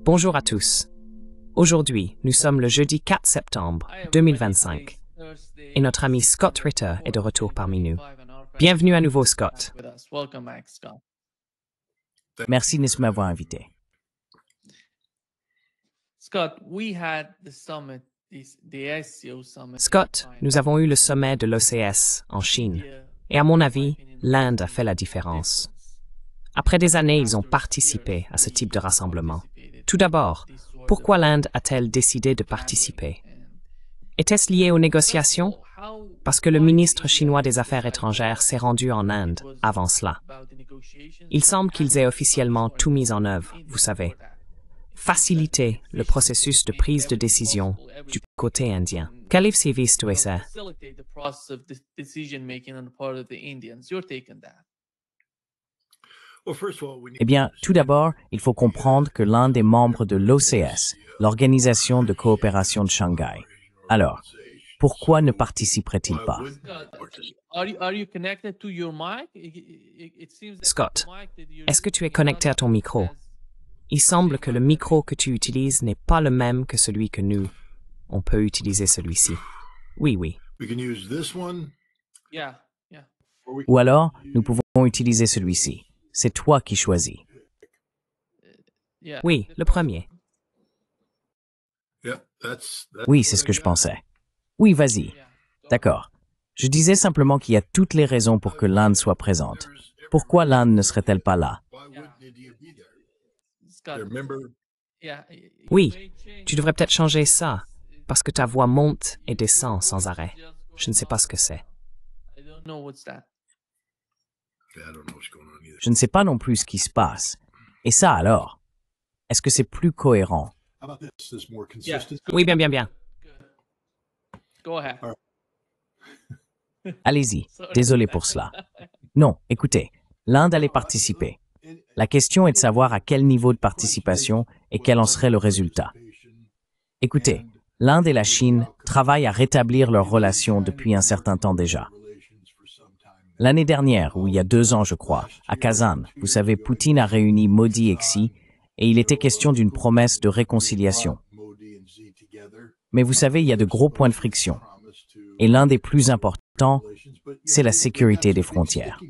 Bonjour à tous. Aujourd'hui, nous sommes le jeudi 4 septembre 2025 et notre ami Scott Ritter est de retour parmi nous. Bienvenue à nouveau, Scott. Merci de m'avoir invité. Scott, nous avons eu le sommet de l'OCS en Chine et à mon avis, l'Inde a fait la différence. Après des années, ils ont participé à ce type de rassemblement. Tout d'abord, pourquoi l'Inde a-t-elle décidé de participer? Était-ce lié aux négociations? Parce que le ministre chinois des Affaires étrangères s'est rendu en Inde avant cela. Il semble qu'ils aient officiellement tout mis en œuvre, vous savez. Faciliter le processus de prise de décision du côté indien. Qu'avez-vous visto ça? Eh bien, tout d'abord, il faut comprendre que l'Inde est membre de l'OCS, l'Organisation de coopération de Shanghai. Alors, pourquoi ne participerait-il pas? Scott, est-ce que tu es connecté à ton micro? Il semble que le micro que tu utilises n'est pas le même que celui que nous. On peut utiliser celui-ci. Oui. Ou alors, nous pouvons utiliser celui-ci. C'est toi qui choisis. Oui, le premier. Oui, c'est ce que je pensais. Oui, vas-y. D'accord. Je disais simplement qu'il y a toutes les raisons pour que l'Inde soit présente. Pourquoi l'Inde ne serait-elle pas là? Oui, tu devrais peut-être changer ça, parce que ta voix monte et descend sans arrêt. Je ne sais pas ce que c'est. Je ne sais pas non plus ce qui se passe. Et ça alors? Est-ce que c'est plus cohérent? Oui, bien. Allez-y. Désolé pour cela. Non, écoutez, l'Inde allait participer. La question est de savoir à quel niveau de participation et quel en serait le résultat. Écoutez, l'Inde et la Chine travaillent à rétablir leurs relations depuis un certain temps déjà. L'année dernière, ou il y a 2 ans je crois, à Kazan, vous savez, Poutine a réuni Modi et Xi, et il était question d'une promesse de réconciliation. Mais vous savez, il y a de gros points de friction. Et l'un des plus importants, c'est la sécurité des frontières.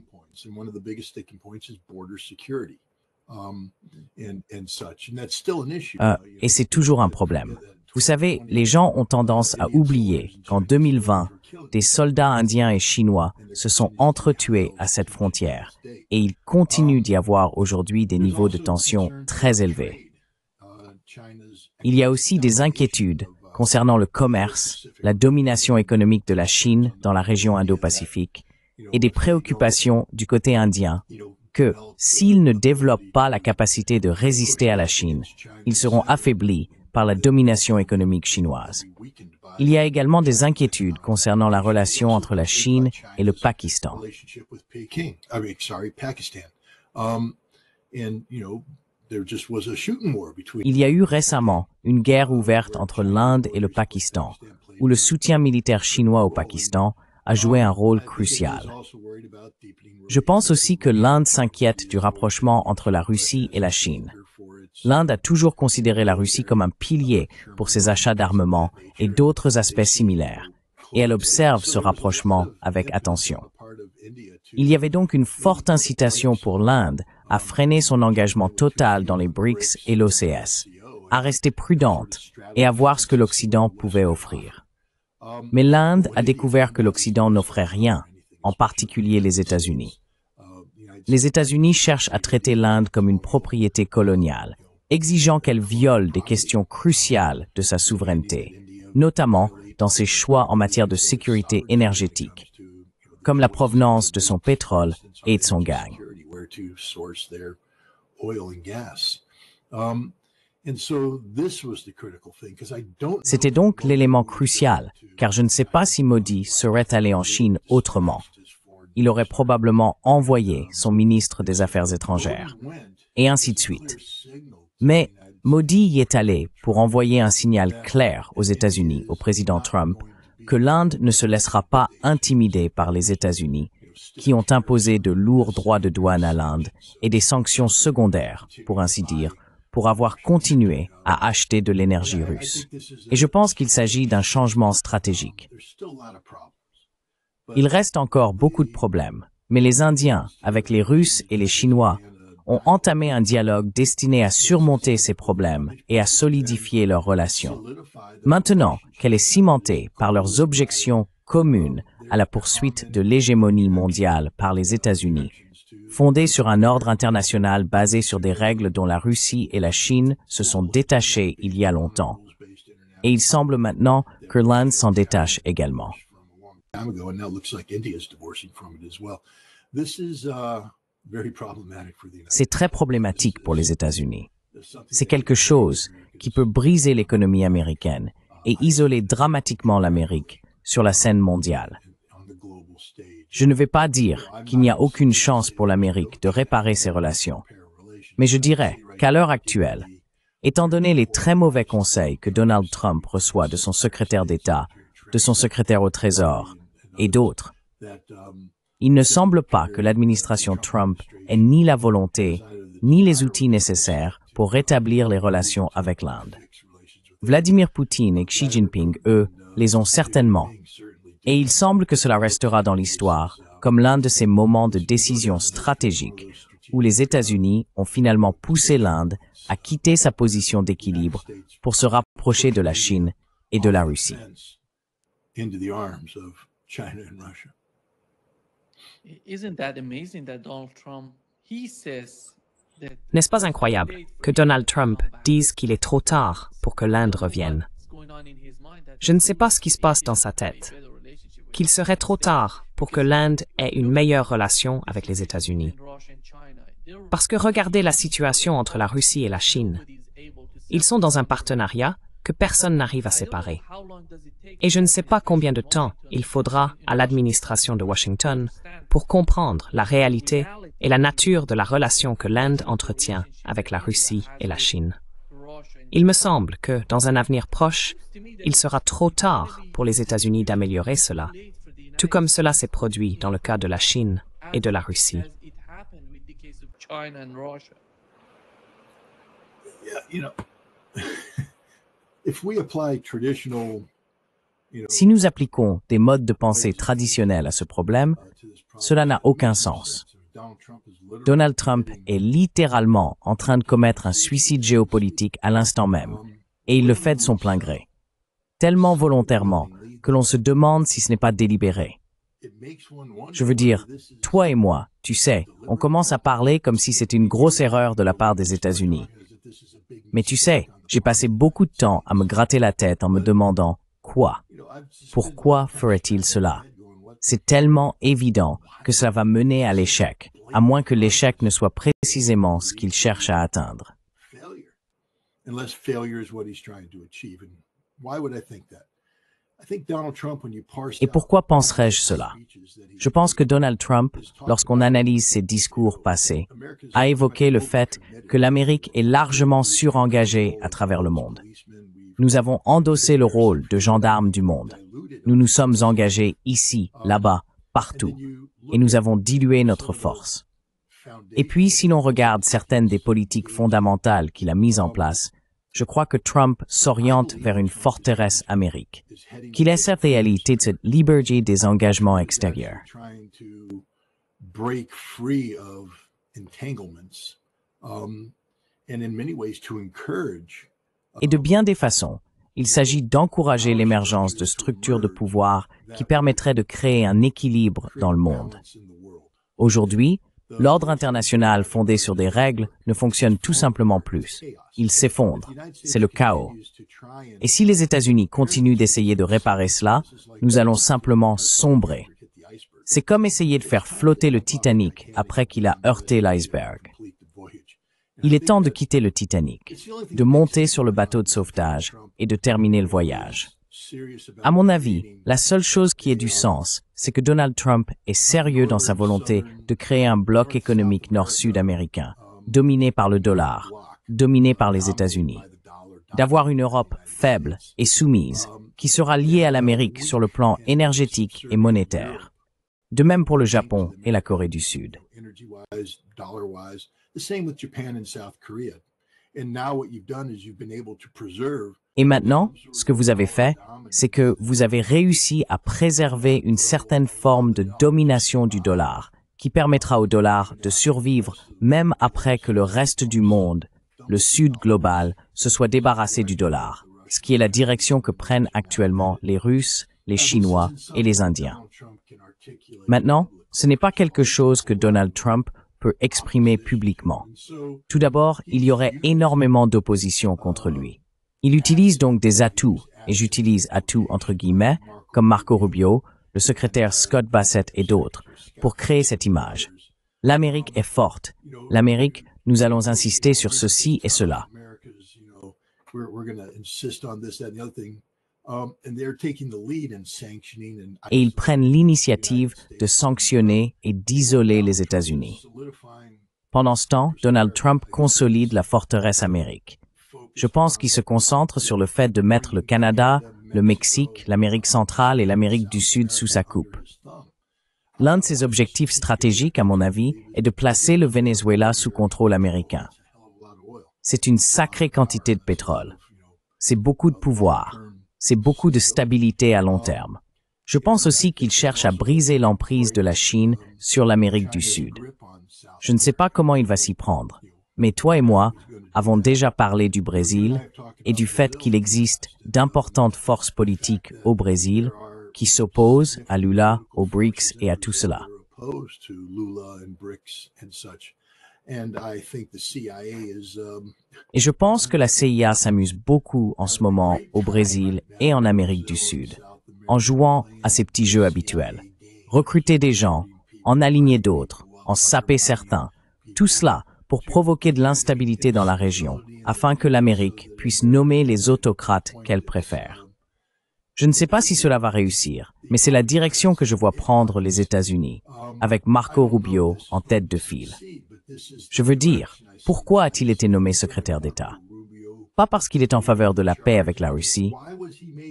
Et c'est toujours un problème. Vous savez, les gens ont tendance à oublier qu'en 2020, des soldats indiens et chinois se sont entretués à cette frontière et il continue d'y avoir aujourd'hui des niveaux de tension très élevés. Il y a aussi des inquiétudes concernant le commerce, la domination économique de la Chine dans la région Indo-Pacifique et des préoccupations du côté indien que, s'ils ne développent pas la capacité de résister à la Chine, ils seront affaiblis par la domination économique chinoise. Il y a également des inquiétudes concernant la relation entre la Chine et le Pakistan. Il y a eu récemment une guerre ouverte entre l'Inde et le Pakistan, où le soutien militaire chinois au Pakistan a joué un rôle crucial. Je pense aussi que l'Inde s'inquiète du rapprochement entre la Russie et la Chine. L'Inde a toujours considéré la Russie comme un pilier pour ses achats d'armement et d'autres aspects similaires, et elle observe ce rapprochement avec attention. Il y avait donc une forte incitation pour l'Inde à freiner son engagement total dans les BRICS et l'OCS, à rester prudente et à voir ce que l'Occident pouvait offrir. Mais l'Inde a découvert que l'Occident n'offrait rien, en particulier les États-Unis. Les États-Unis cherchent à traiter l'Inde comme une propriété coloniale, exigeant qu'elle viole des questions cruciales de sa souveraineté, notamment dans ses choix en matière de sécurité énergétique, comme la provenance de son pétrole et de son gaz. C'était donc l'élément crucial, car je ne sais pas si Modi serait allé en Chine autrement. Il aurait probablement envoyé son ministre des Affaires étrangères, et ainsi de suite. Mais Modi y est allé pour envoyer un signal clair aux États-Unis, au président Trump, que l'Inde ne se laissera pas intimider par les États-Unis, qui ont imposé de lourds droits de douane à l'Inde et des sanctions secondaires, pour ainsi dire, pour avoir continué à acheter de l'énergie russe. Et je pense qu'il s'agit d'un changement stratégique. Il reste encore beaucoup de problèmes, mais les Indiens, avec les Russes et les Chinois, ont entamé un dialogue destiné à surmonter ces problèmes et à solidifier leurs relations. Maintenant qu'elle est cimentée par leurs objections communes à la poursuite de l'hégémonie mondiale par les États-Unis, fondée sur un ordre international basé sur des règles dont la Russie et la Chine se sont détachées il y a longtemps. Et il semble maintenant que l'Inde s'en détache également. C'est très problématique pour les États-Unis. C'est quelque chose qui peut briser l'économie américaine et isoler dramatiquement l'Amérique sur la scène mondiale. Je ne vais pas dire qu'il n'y a aucune chance pour l'Amérique de réparer ses relations, mais je dirais qu'à l'heure actuelle, étant donné les très mauvais conseils que Donald Trump reçoit de son secrétaire d'État, de son secrétaire au Trésor et d'autres, il ne semble pas que l'administration Trump ait ni la volonté, ni les outils nécessaires pour rétablir les relations avec l'Inde. Vladimir Poutine et Xi Jinping, eux, les ont certainement. Et il semble que cela restera dans l'histoire comme l'un de ces moments de décision stratégique où les États-Unis ont finalement poussé l'Inde à quitter sa position d'équilibre pour se rapprocher de la Chine et de la Russie. N'est-ce pas incroyable que Donald Trump dise qu'il est trop tard pour que l'Inde revienne? Je ne sais pas ce qui se passe dans sa tête. Qu'il serait trop tard pour que l'Inde ait une meilleure relation avec les États-Unis. Parce que regardez la situation entre la Russie et la Chine. Ils sont dans un partenariat que personne n'arrive à séparer. Et je ne sais pas combien de temps il faudra à l'administration de Washington pour comprendre la réalité et la nature de la relation que l'Inde entretient avec la Russie et la Chine. Il me semble que, dans un avenir proche, il sera trop tard pour les États-Unis d'améliorer cela, tout comme cela s'est produit dans le cas de la Chine et de la Russie. Si nous appliquons des modes de pensée traditionnels à ce problème, cela n'a aucun sens. Donald Trump est littéralement en train de commettre un suicide géopolitique à l'instant même, et il le fait de son plein gré. Tellement volontairement que l'on se demande si ce n'est pas délibéré. Je veux dire, toi et moi, tu sais, on commence à parler comme si c'était une grosse erreur de la part des États-Unis. Mais tu sais, j'ai passé beaucoup de temps à me gratter la tête en me demandant quoi? Pourquoi ferait-il cela? C'est tellement évident que cela va mener à l'échec, à moins que l'échec ne soit précisément ce qu'il cherche à atteindre. Et pourquoi penserais-je cela? Je pense que Donald Trump, lorsqu'on analyse ses discours passés, a évoqué le fait que l'Amérique est largement surengagée à travers le monde. Nous avons endossé le rôle de gendarme du monde. Nous nous sommes engagés ici, là-bas, partout, et nous avons dilué notre force. Et puis, si l'on regarde certaines des politiques fondamentales qu'il a mises en place, je crois que Trump s'oriente vers une forteresse Amérique, qui laisse la réalité de cette liberté des engagements extérieurs. Et de bien des façons, il s'agit d'encourager l'émergence de structures de pouvoir qui permettraient de créer un équilibre dans le monde. Aujourd'hui, l'ordre international fondé sur des règles ne fonctionne tout simplement plus. Il s'effondre. C'est le chaos. Et si les États-Unis continuent d'essayer de réparer cela, nous allons simplement sombrer. C'est comme essayer de faire flotter le Titanic après qu'il a heurté l'iceberg. Il est temps de quitter le Titanic, de monter sur le bateau de sauvetage et de terminer le voyage. À mon avis, la seule chose qui ait du sens, c'est que Donald Trump est sérieux dans sa volonté de créer un bloc économique nord-sud américain, dominé par le dollar, dominé par les États-Unis, d'avoir une Europe faible et soumise, qui sera liée à l'Amérique sur le plan énergétique et monétaire. De même pour le Japon et la Corée du Sud. Et maintenant, ce que vous avez fait, c'est que vous avez réussi à préserver une certaine forme de domination du dollar, qui permettra au dollar de survivre même après que le reste du monde, le Sud global, se soit débarrassé du dollar, ce qui est la direction que prennent actuellement les Russes, les Chinois et les Indiens. Maintenant, ce n'est pas quelque chose que Donald Trump peut exprimer publiquement. Tout d'abord, il y aurait énormément d'opposition contre lui. Il utilise donc des atouts, et j'utilise atouts entre guillemets, comme Marco Rubio, le secrétaire Scott Bassett et d'autres, pour créer cette image. L'Amérique est forte. L'Amérique, nous allons insister sur ceci et cela. Et ils prennent l'initiative de sanctionner et d'isoler les États-Unis. Pendant ce temps, Donald Trump consolide la forteresse Amérique. Je pense qu'il se concentre sur le fait de mettre le Canada, le Mexique, l'Amérique centrale et l'Amérique du Sud sous sa coupe. L'un de ses objectifs stratégiques, à mon avis, est de placer le Venezuela sous contrôle américain. C'est une sacrée quantité de pétrole. C'est beaucoup de pouvoir. C'est beaucoup de stabilité à long terme. Je pense aussi qu'il cherche à briser l'emprise de la Chine sur l'Amérique du Sud. Je ne sais pas comment il va s'y prendre, mais toi et moi avons déjà parlé du Brésil et du fait qu'il existe d'importantes forces politiques au Brésil qui s'opposent à Lula, aux BRICS et à tout cela. Et je pense que la CIA s'amuse beaucoup en ce moment au Brésil et en Amérique du Sud, en jouant à ses petits jeux habituels. Recruter des gens, en aligner d'autres, en saper certains, tout cela pour provoquer de l'instabilité dans la région, afin que l'Amérique puisse nommer les autocrates qu'elle préfère. Je ne sais pas si cela va réussir, mais c'est la direction que je vois prendre les États-Unis, avec Marco Rubio en tête de file. Je veux dire, pourquoi a-t-il été nommé secrétaire d'État? Pas parce qu'il est en faveur de la paix avec la Russie,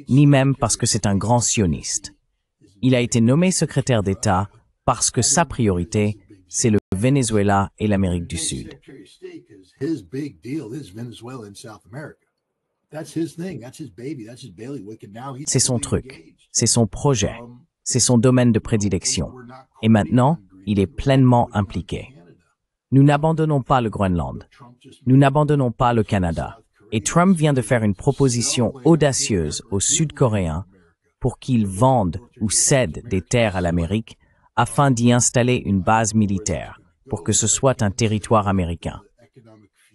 ni même parce que c'est un grand sioniste. Il a été nommé secrétaire d'État parce que sa priorité, c'est le Venezuela et l'Amérique du Sud. C'est son truc, c'est son projet, c'est son domaine de prédilection. Et maintenant, il est pleinement impliqué. Nous n'abandonnons pas le Groenland. Nous n'abandonnons pas le Canada. Et Trump vient de faire une proposition audacieuse aux Sud-Coréens pour qu'ils vendent ou cèdent des terres à l'Amérique afin d'y installer une base militaire, pour que ce soit un territoire américain.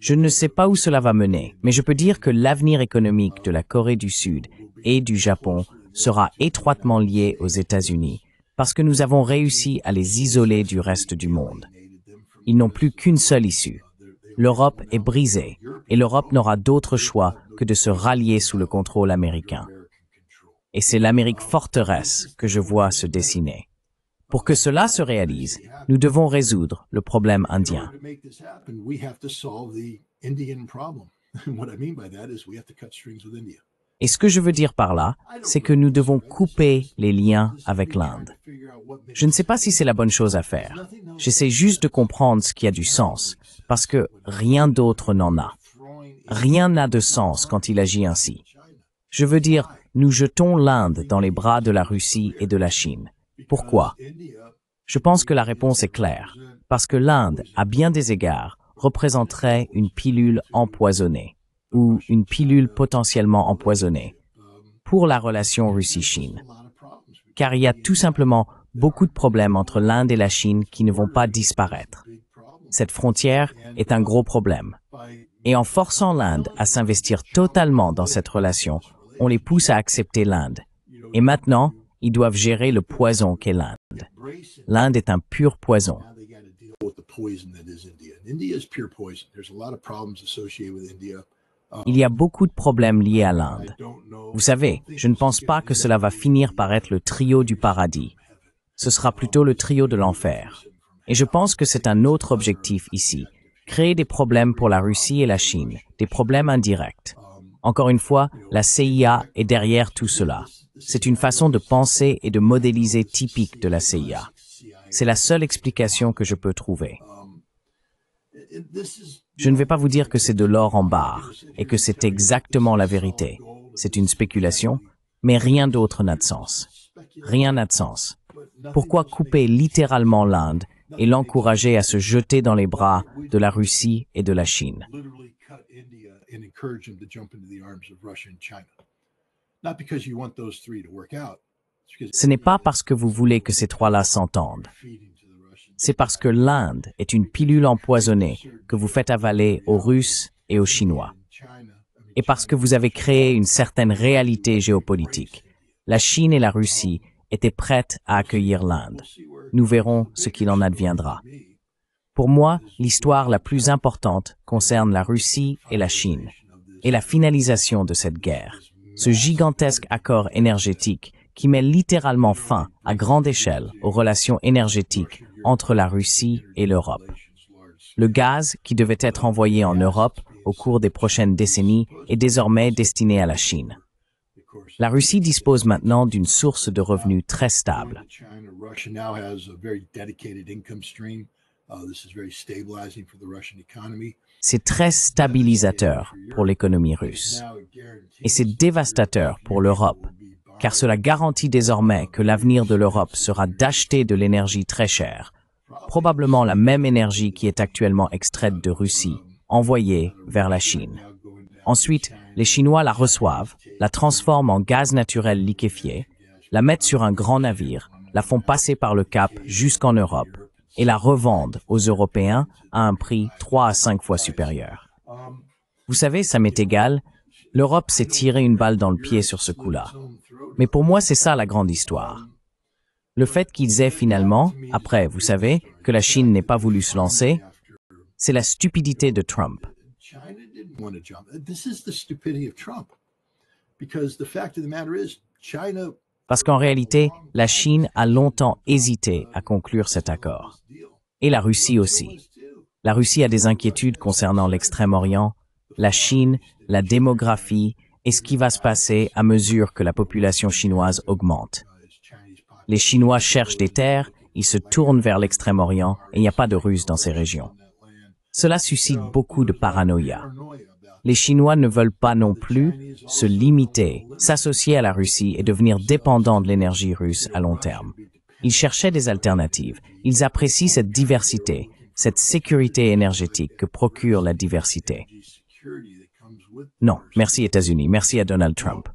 Je ne sais pas où cela va mener, mais je peux dire que l'avenir économique de la Corée du Sud et du Japon sera étroitement lié aux États-Unis, parce que nous avons réussi à les isoler du reste du monde. Ils n'ont plus qu'une seule issue. L'Europe est brisée, et l'Europe n'aura d'autre choix que de se rallier sous le contrôle américain. Et c'est l'Amérique forteresse que je vois se dessiner. Pour que cela se réalise, nous devons résoudre le problème indien. Et ce que je veux dire par là, c'est que nous devons couper les liens avec l'Inde. Je ne sais pas si c'est la bonne chose à faire. J'essaie juste de comprendre ce qui a du sens, parce que rien d'autre n'en a. Rien n'a de sens quand il agit ainsi. Je veux dire, nous jetons l'Inde dans les bras de la Russie et de la Chine. Pourquoi? Je pense que la réponse est claire, parce que l'Inde, à bien des égards, représenterait une pilule empoisonnée, ou une pilule potentiellement empoisonnée, pour la relation Russie-Chine. Car il y a tout simplement beaucoup de problèmes entre l'Inde et la Chine qui ne vont pas disparaître. Cette frontière est un gros problème. Et en forçant l'Inde à s'investir totalement dans cette relation, on les pousse à accepter l'Inde. Et maintenant, ils doivent gérer le poison qu'est l'Inde. L'Inde est un pur poison. Il y a beaucoup de problèmes liés à l'Inde. Vous savez, je ne pense pas que cela va finir par être le trio du paradis. Ce sera plutôt le trio de l'enfer. Et je pense que c'est un autre objectif ici, créer des problèmes pour la Russie et la Chine, des problèmes indirects. Encore une fois, la CIA est derrière tout cela. C'est une façon de penser et de modéliser typique de la CIA. C'est la seule explication que je peux trouver. Je ne vais pas vous dire que c'est de l'or en barre et que c'est exactement la vérité. C'est une spéculation, mais rien d'autre n'a de sens. Rien n'a de sens. Pourquoi couper littéralement l'Inde et l'encourager à se jeter dans les bras de la Russie et de la Chine? Ce n'est pas parce que vous voulez que ces trois-là s'entendent. C'est parce que l'Inde est une pilule empoisonnée que vous faites avaler aux Russes et aux Chinois. Et parce que vous avez créé une certaine réalité géopolitique. La Chine et la Russie étaient prêtes à accueillir l'Inde. Nous verrons ce qu'il en adviendra. Pour moi, l'histoire la plus importante concerne la Russie et la Chine, et la finalisation de cette guerre, ce gigantesque accord énergétique qui met littéralement fin à grande échelle aux relations énergétiques entre la Russie et l'Europe. Le gaz qui devait être envoyé en Europe au cours des prochaines décennies est désormais destiné à la Chine. La Russie dispose maintenant d'une source de revenus très stable. C'est très stabilisateur pour l'économie russe. Et c'est dévastateur pour l'Europe, car cela garantit désormais que l'avenir de l'Europe sera d'acheter de l'énergie très chère, probablement la même énergie qui est actuellement extraite de Russie, envoyée vers la Chine. Ensuite, les Chinois la reçoivent, la transforment en gaz naturel liquéfié, la mettent sur un grand navire, la font passer par le Cap jusqu'en Europe et la revendent aux Européens à un prix 3 à 5 fois supérieur. Vous savez, ça m'est égal, l'Europe s'est tiré une balle dans le pied sur ce coup-là. Mais pour moi, c'est ça la grande histoire. Le fait qu'ils aient finalement, après, vous savez, que la Chine n'ait pas voulu se lancer, c'est la stupidité de Trump. Parce qu'en réalité, la Chine a longtemps hésité à conclure cet accord. Et la Russie aussi. La Russie a des inquiétudes concernant l'Extrême-Orient, la Chine, la démographie et ce qui va se passer à mesure que la population chinoise augmente. Les Chinois cherchent des terres, ils se tournent vers l'Extrême-Orient et il n'y a pas de Russes dans ces régions. Cela suscite beaucoup de paranoïa. Les Chinois ne veulent pas non plus se limiter, s'associer à la Russie et devenir dépendants de l'énergie russe à long terme. Ils cherchaient des alternatives. Ils apprécient cette diversité, cette sécurité énergétique que procure la diversité. Non, merci États-Unis, merci à Donald Trump.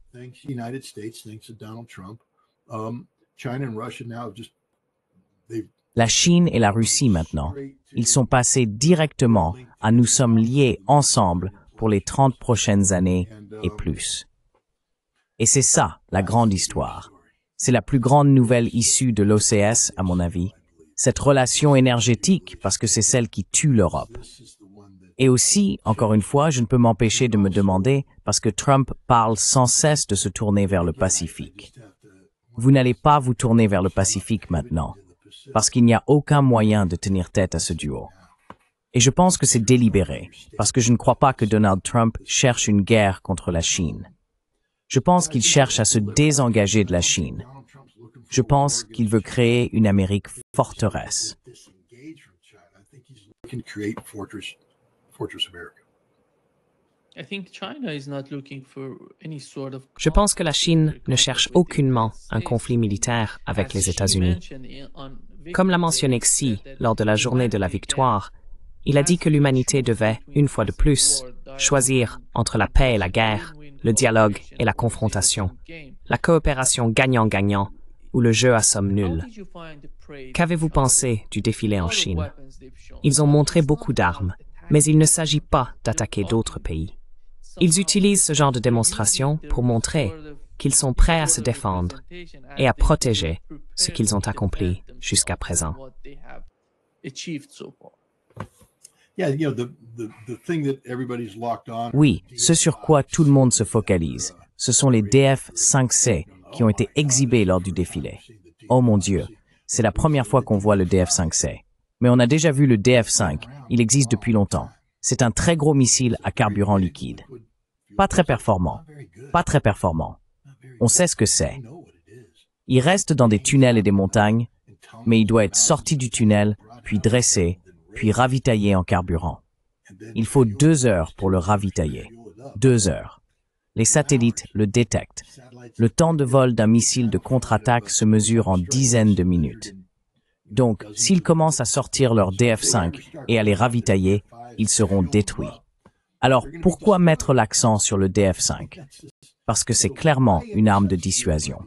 La Chine et la Russie maintenant, ils sont passés directement à nous sommes liés ensemble pour les 30 prochaines années et plus. Et c'est ça, la grande histoire. C'est la plus grande nouvelle issue de l'OCS, à mon avis. Cette relation énergétique, parce que c'est celle qui tue l'Europe. Et aussi, encore une fois, je ne peux m'empêcher de me demander, parce que Trump parle sans cesse de se tourner vers le Pacifique. Vous n'allez pas vous tourner vers le Pacifique maintenant, parce qu'il n'y a aucun moyen de tenir tête à ce duo. Et je pense que c'est délibéré, parce que je ne crois pas que Donald Trump cherche une guerre contre la Chine. Je pense qu'il cherche à se désengager de la Chine. Je pense qu'il veut créer une Amérique forteresse. Je pense que la Chine ne cherche aucunement un conflit militaire avec les États-Unis. Comme l'a mentionné Xi lors de la journée de la victoire, il a dit que l'humanité devait, une fois de plus, choisir entre la paix et la guerre, le dialogue et la confrontation, la coopération gagnant-gagnant ou le jeu à somme nulle. Qu'avez-vous pensé du défilé en Chine? Ils ont montré beaucoup d'armes, mais il ne s'agit pas d'attaquer d'autres pays. Ils utilisent ce genre de démonstration pour montrer qu'ils sont prêts à se défendre et à protéger ce qu'ils ont accompli jusqu'à présent. Oui, ce sur quoi tout le monde se focalise, ce sont les DF-5C qui ont été exhibés lors du défilé. Oh mon Dieu, c'est la première fois qu'on voit le DF-5C. Mais on a déjà vu le DF-5, il existe depuis longtemps. C'est un très gros missile à carburant liquide. Pas très performant. Pas très performant. On sait ce que c'est. Il reste dans des tunnels et des montagnes, mais il doit être sorti du tunnel, puis dressé, puis ravitaillé en carburant. Il faut 2 heures pour le ravitailler. 2 heures. Les satellites le détectent. Le temps de vol d'un missile de contre-attaque se mesure en dizaines de minutes. Donc, s'ils commencent à sortir leur DF-5 et à les ravitailler, ils seront détruits. Alors, pourquoi mettre l'accent sur le DF-5? Parce que c'est clairement une arme de dissuasion.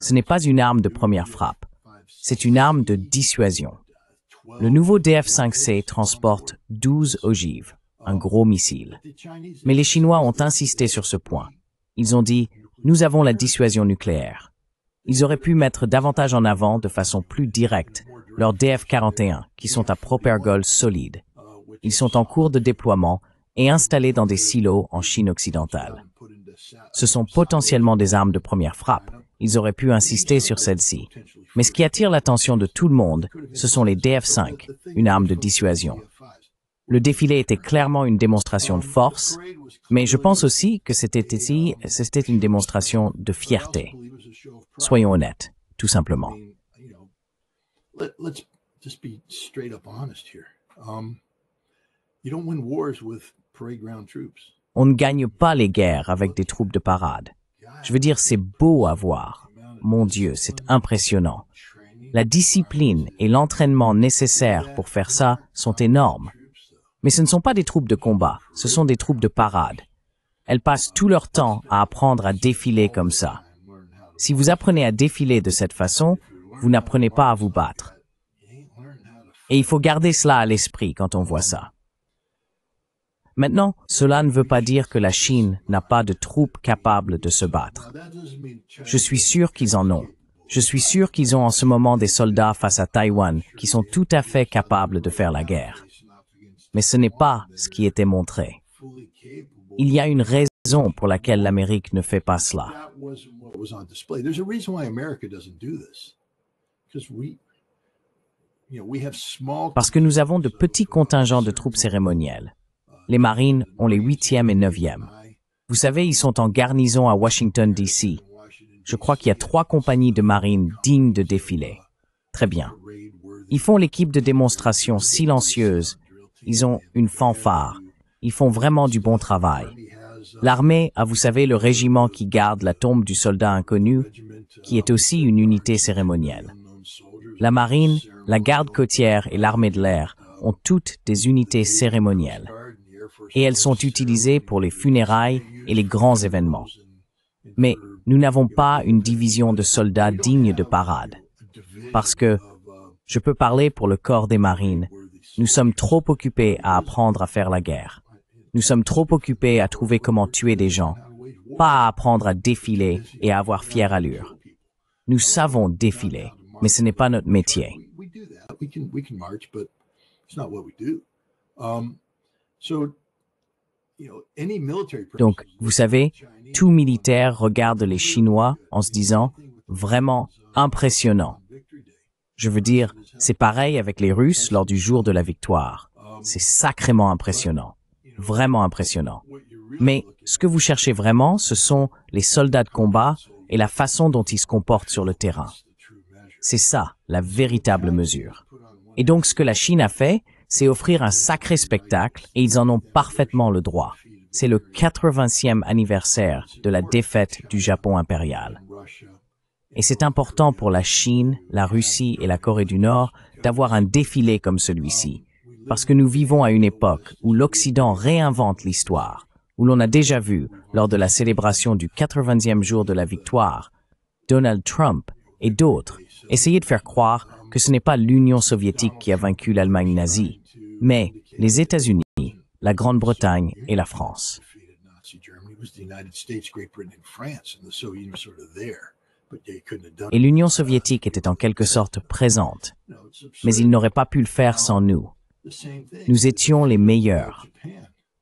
Ce n'est pas une arme de première frappe. C'est une arme de dissuasion. Le nouveau DF-5C transporte 12 ogives, un gros missile. Mais les Chinois ont insisté sur ce point. Ils ont dit « Nous avons la dissuasion nucléaire ». Ils auraient pu mettre davantage en avant, de façon plus directe, leurs DF-41, qui sont à propergol solide. Ils sont en cours de déploiement et installés dans des silos en Chine occidentale. Ce sont potentiellement des armes de première frappe. Ils auraient pu insister sur celle-ci. Mais ce qui attire l'attention de tout le monde, ce sont les DF-5, une arme de dissuasion. Le défilé était clairement une démonstration de force, mais je pense aussi que c'était une démonstration de fierté. Soyons honnêtes, tout simplement. Let's just be straight up honest here. You don't win wars with parade ground troops. On ne gagne pas les guerres avec des troupes de parade. Je veux dire, c'est beau à voir. Mon Dieu, c'est impressionnant. La discipline et l'entraînement nécessaires pour faire ça sont énormes. Mais ce ne sont pas des troupes de combat, ce sont des troupes de parade. Elles passent tout leur temps à apprendre à défiler comme ça. Si vous apprenez à défiler de cette façon, vous n'apprenez pas à vous battre. Et il faut garder cela à l'esprit quand on voit ça. Maintenant, cela ne veut pas dire que la Chine n'a pas de troupes capables de se battre. Je suis sûr qu'ils en ont. Je suis sûr qu'ils ont en ce moment des soldats face à Taïwan qui sont tout à fait capables de faire la guerre. Mais ce n'est pas ce qui était montré. Il y a une raison pour laquelle l'Amérique ne fait pas cela. Parce que nous avons de petits contingents de troupes cérémonielles. Les Marines ont les 8e et 9e. Vous savez, ils sont en garnison à Washington, D.C. Je crois qu'il y a 3 compagnies de marines dignes de défiler. Très bien. Ils font l'équipe de démonstration silencieuse. Ils ont une fanfare. Ils font vraiment du bon travail. L'armée a, vous savez, le régiment qui garde la tombe du soldat inconnu, qui est aussi une unité cérémonielle. La marine, la garde côtière et l'armée de l'air ont toutes des unités cérémonielles. Et elles sont utilisées pour les funérailles et les grands événements. Mais nous n'avons pas une division de soldats dignes de parade. Parce que, je peux parler pour le corps des marines, nous sommes trop occupés à apprendre à faire la guerre. Nous sommes trop occupés à trouver comment tuer des gens, pas à apprendre à défiler et à avoir fière allure. Nous savons défiler, mais ce n'est pas notre métier. Donc, vous savez, tout militaire regarde les Chinois en se disant « vraiment impressionnant ». Je veux dire, c'est pareil avec les Russes lors du jour de la victoire. C'est sacrément impressionnant, vraiment impressionnant. Mais ce que vous cherchez vraiment, ce sont les soldats de combat et la façon dont ils se comportent sur le terrain. C'est ça, la véritable mesure. Et donc, ce que la Chine a fait, c'est offrir un sacré spectacle et ils en ont parfaitement le droit. C'est le 80e anniversaire de la défaite du Japon impérial. Et c'est important pour la Chine, la Russie et la Corée du Nord d'avoir un défilé comme celui-ci, parce que nous vivons à une époque où l'Occident réinvente l'histoire, où l'on a déjà vu, lors de la célébration du 80e jour de la victoire, Donald Trump et d'autres essayer de faire croire que ce n'est pas l'Union soviétique qui a vaincu l'Allemagne nazie, mais les États-Unis, la Grande-Bretagne et la France. Et l'Union soviétique était en quelque sorte présente, mais ils n'auraient pas pu le faire sans nous. Nous étions les meilleurs.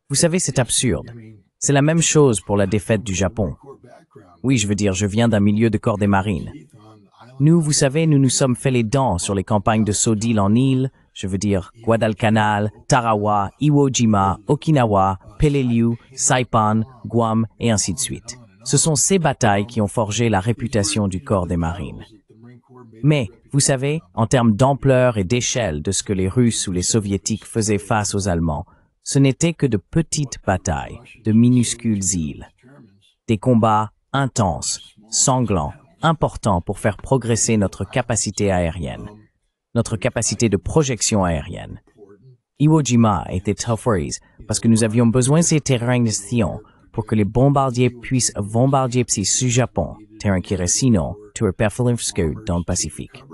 Vous savez, c'est absurde. C'est la même chose pour la défaite du Japon. Oui, je veux dire, je viens d'un milieu de corps des marines. Nous, vous savez, nous nous sommes fait les dents sur les campagnes de saut d'île en île, je veux dire Guadalcanal, Tarawa, Iwo Jima, Okinawa, Peleliu, Saipan, Guam et ainsi de suite. Ce sont ces batailles qui ont forgé la réputation du corps des marines. Mais Vous savez, en termes d'ampleur et d'échelle de ce que les Russes ou les Soviétiques faisaient face aux Allemands, ce n'était que de petites batailles, de minuscules îles. Des combats intenses, sanglants, importants pour faire progresser notre capacité aérienne, notre capacité de projection aérienne. Iwo Jima était Tough parce que nous avions besoin de ces terrains d'action pour que les bombardiers puissent bombarder ce Japon, terrain qui aurait sinon tué Perthulfskud dans le Pacifique.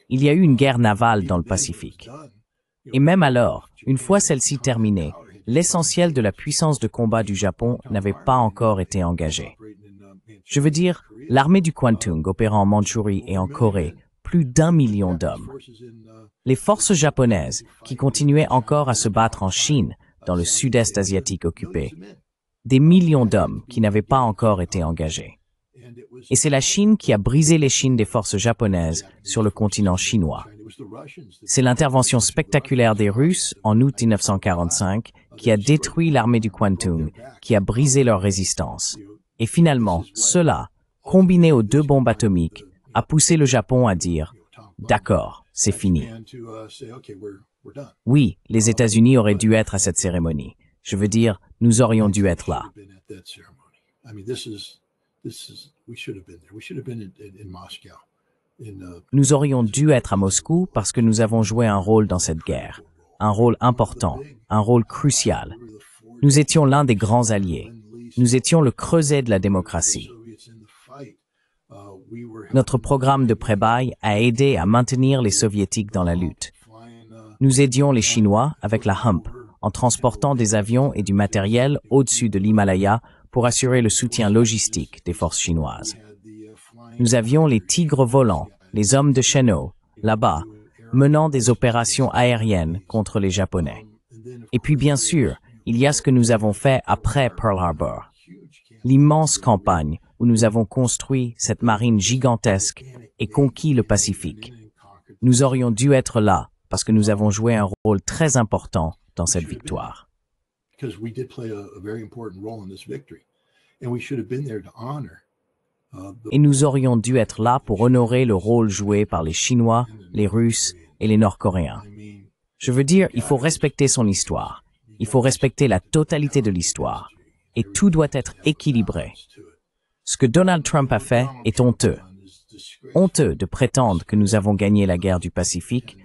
Il y a eu une guerre navale dans le Pacifique. Et même alors, une fois celle-ci terminée, l'essentiel de la puissance de combat du Japon n'avait pas encore été engagé. Je veux dire, l'armée du Kwantung opérant en Mandchourie et en Corée, plus d'1 million d'hommes. Les forces japonaises, qui continuaient encore à se battre en Chine, dans le sud-est asiatique occupé, des millions d'hommes qui n'avaient pas encore été engagés. Et c'est la Chine qui a brisé l'échine des forces japonaises sur le continent chinois. C'est l'intervention spectaculaire des Russes en août 1945 qui a détruit l'armée du Kwantung, qui a brisé leur résistance. Et finalement, cela, combiné aux 2 bombes atomiques, a poussé le Japon à dire « D'accord, c'est fini ». Oui, les États-Unis auraient dû être à cette cérémonie. Je veux dire, nous aurions dû être là. Nous aurions dû être à Moscou parce que nous avons joué un rôle dans cette guerre, un rôle important, un rôle crucial. Nous étions l'un des grands alliés. Nous étions le creuset de la démocratie. Notre programme de pré-bail a aidé à maintenir les Soviétiques dans la lutte. Nous aidions les Chinois avec la Hump, en transportant des avions et du matériel au-dessus de l'Himalaya pour assurer le soutien logistique des forces chinoises. Nous avions les tigres volants, les hommes de Sheno, là-bas, menant des opérations aériennes contre les Japonais. Et puis bien sûr, il y a ce que nous avons fait après Pearl Harbor. L'immense campagne où nous avons construit cette marine gigantesque et conquis le Pacifique. Nous aurions dû être là parce que nous avons joué un rôle très important dans cette victoire. Et nous aurions dû être là pour honorer le rôle joué par les Chinois, les Russes et les Nord-Coréens. Je veux dire, il faut respecter son histoire. Il faut respecter la totalité de l'histoire. Et tout doit être équilibré. Ce que Donald Trump a fait est honteux. Honteux de prétendre que nous avons gagné la guerre du Pacifique,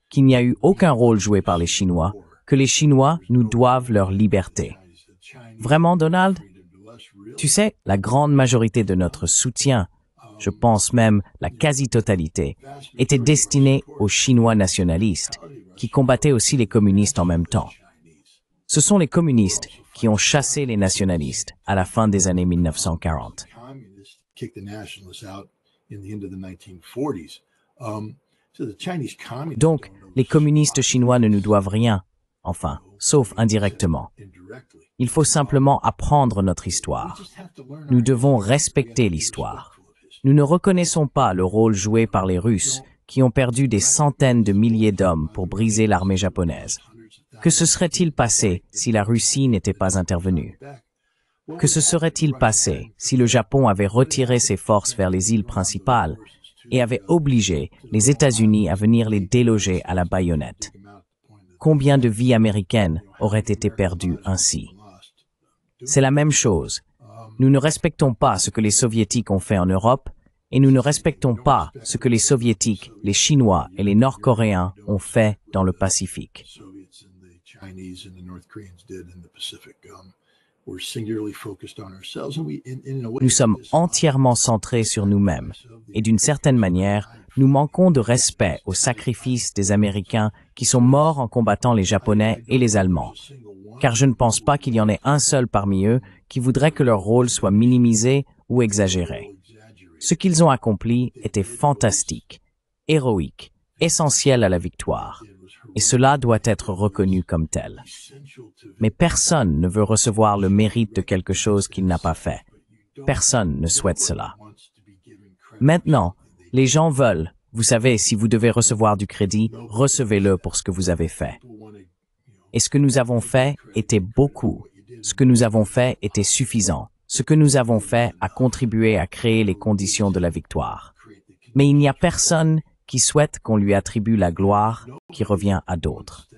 qu'il n'y a eu aucun rôle joué par les Chinois, que les Chinois nous doivent leur liberté. Vraiment, Donald? Tu sais, la grande majorité de notre soutien, je pense même la quasi-totalité, était destinée aux Chinois nationalistes, qui combattaient aussi les communistes en même temps. Ce sont les communistes qui ont chassé les nationalistes à la fin des années 1940. Donc, les communistes chinois ne nous doivent rien, enfin, sauf indirectement. Il faut simplement apprendre notre histoire. Nous devons respecter l'histoire. Nous ne reconnaissons pas le rôle joué par les Russes, qui ont perdu des centaines de milliers d'hommes pour briser l'armée japonaise. Que se serait-il passé si la Russie n'était pas intervenue? Que se serait-il passé si le Japon avait retiré ses forces vers les îles principales et avait obligé les États-Unis à venir les déloger à la baïonnette? Combien de vies américaines auraient été perdues ainsi? C'est la même chose. Nous ne respectons pas ce que les Soviétiques ont fait en Europe et nous ne respectons pas ce que les Soviétiques, les Chinois et les Nord-Coréens ont fait dans le Pacifique. Nous sommes entièrement centrés sur nous-mêmes et d'une certaine manière, nous manquons de respect au sacrifice des Américains qui sont morts en combattant les Japonais et les Allemands. Car je ne pense pas qu'il y en ait un seul parmi eux qui voudrait que leur rôle soit minimisé ou exagéré. Ce qu'ils ont accompli était fantastique, héroïque, essentiel à la victoire. Et cela doit être reconnu comme tel. Mais personne ne veut recevoir le mérite de quelque chose qu'il n'a pas fait. Personne ne souhaite cela. Maintenant, les gens veulent, vous savez, si vous devez recevoir du crédit, recevez-le pour ce que vous avez fait. Et ce que nous avons fait était beaucoup. Ce que nous avons fait était suffisant. Ce que nous avons fait a contribué à créer les conditions de la victoire. Mais il n'y a personne qui souhaite qu'on lui attribue la gloire qui revient à d'autres.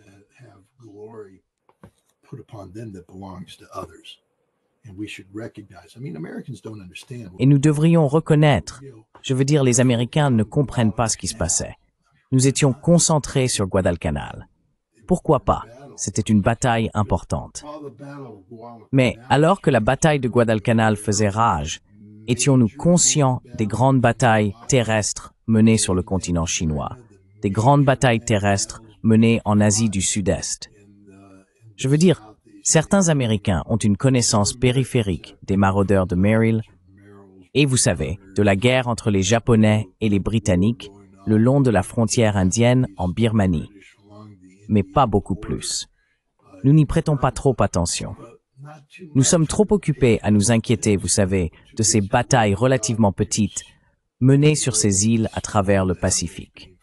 Et nous devrions reconnaître, je veux dire, les Américains ne comprennent pas ce qui se passait. Nous étions concentrés sur Guadalcanal. Pourquoi pas? C'était une bataille importante. Mais alors que la bataille de Guadalcanal faisait rage, étions-nous conscients des grandes batailles terrestres menées sur le continent chinois, des grandes batailles terrestres menées en Asie du Sud-Est? Je veux dire, certains Américains ont une connaissance périphérique des maraudeurs de Merrill et, vous savez, de la guerre entre les Japonais et les Britanniques le long de la frontière indienne en Birmanie, mais pas beaucoup plus. Nous n'y prêtons pas trop attention. Nous sommes trop occupés à nous inquiéter, vous savez, de ces batailles relativement petites menées sur ces îles à travers le Pacifique.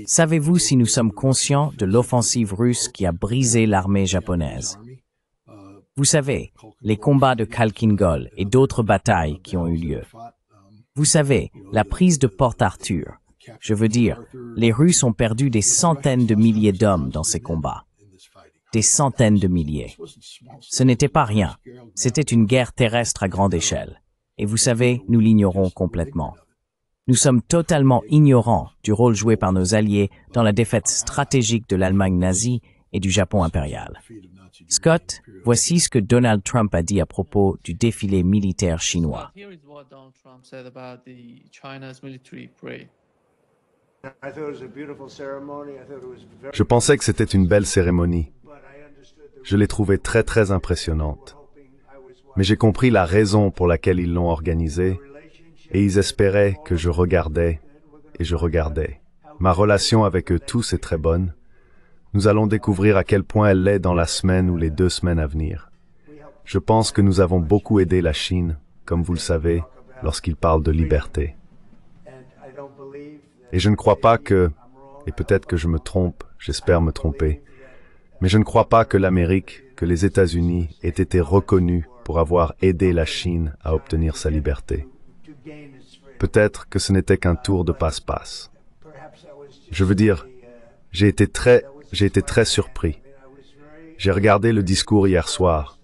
Savez-vous si nous sommes conscients de l'offensive russe qui a brisé l'armée japonaise? Vous savez, les combats de Khalkhin Gol et d'autres batailles qui ont eu lieu. Vous savez, la prise de Port Arthur. Je veux dire, les Russes ont perdu des centaines de milliers d'hommes dans ces combats. Des centaines de milliers. Ce n'était pas rien. C'était une guerre terrestre à grande échelle. Et vous savez, nous l'ignorons complètement. Nous sommes totalement ignorants du rôle joué par nos alliés dans la défaite stratégique de l'Allemagne nazie et du Japon impérial. Scott, voici ce que Donald Trump a dit à propos du défilé militaire chinois. Je pensais que c'était une belle cérémonie. Je l'ai trouvée très très impressionnante. Mais j'ai compris la raison pour laquelle ils l'ont organisée, et ils espéraient que je regardais, et je regardais. Ma relation avec eux tous est très bonne. Nous allons découvrir à quel point elle l'est dans la semaine ou les 2 semaines à venir. Je pense que nous avons beaucoup aidé la Chine, comme vous le savez, lorsqu'ils parlent de liberté. Et je ne crois pas que, et peut-être que je me trompe, j'espère me tromper, mais je ne crois pas que l'Amérique, que les États-Unis aient été reconnus pour avoir aidé la Chine à obtenir sa liberté. Peut-être que ce n'était qu'un tour de passe-passe. Je veux dire, j'ai été très surpris. J'ai regardé le discours hier soir.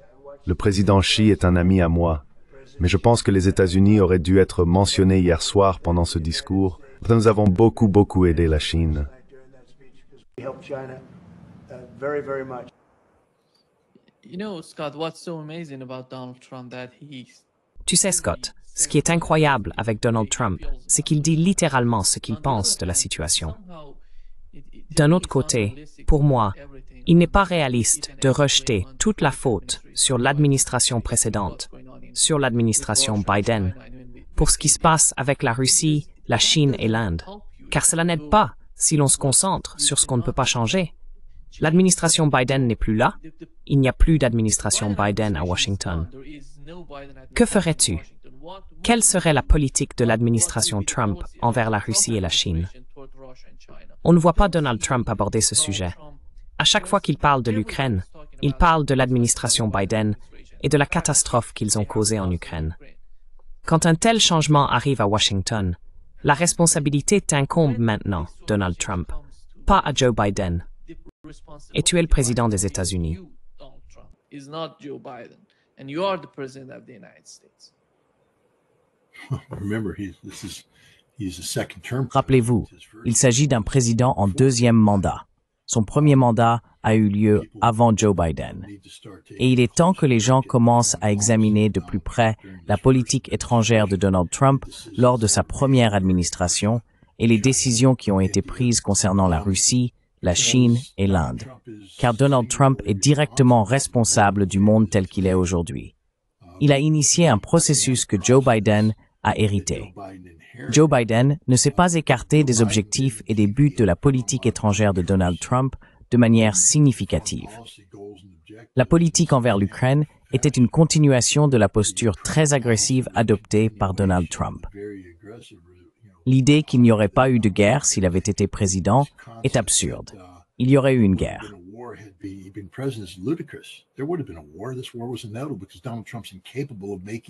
Le président Xi est un ami à moi, mais je pense que les États-Unis auraient dû être mentionnés hier soir pendant ce discours. Nous avons beaucoup aidé la Chine. Tu sais, Scott, ce qui est incroyable avec Donald Trump, c'est qu'il dit littéralement ce qu'il pense de la situation. D'un autre côté, pour moi, il n'est pas réaliste de rejeter toute la faute sur l'administration précédente, sur l'administration Biden, pour ce qui se passe avec la Russie, la Chine et l'Inde, car cela n'aide pas si l'on se concentre sur ce qu'on ne peut pas changer. L'administration Biden n'est plus là, il n'y a plus d'administration Biden à Washington. Que ferais-tu? Quelle serait la politique de l'administration Trump envers la Russie et la Chine? On ne voit pas Donald Trump aborder ce sujet. À chaque fois qu'il parle de l'Ukraine, il parle de l'administration Biden et de la catastrophe qu'ils ont causée en Ukraine. Quand un tel changement arrive à Washington, la responsabilité t'incombe maintenant, Donald Trump, pas à Joe Biden. Et tu es le président des États-Unis. Rappelez-vous, il s'agit d'un président en 2e mandat. Son premier mandat a eu lieu avant Joe Biden. Et il est temps que les gens commencent à examiner de plus près la politique étrangère de Donald Trump lors de sa première administration et les décisions qui ont été prises concernant la Russie, la Chine et l'Inde. Car Donald Trump est directement responsable du monde tel qu'il est aujourd'hui. Il a initié un processus que Joe Biden a hérité. Joe Biden ne s'est pas écarté des objectifs et des buts de la politique étrangère de Donald Trump de manière significative. La politique envers l'Ukraine était une continuation de la posture très agressive adoptée par Donald Trump. L'idée qu'il n'y aurait pas eu de guerre s'il avait été président est absurde. Il y aurait eu une guerre.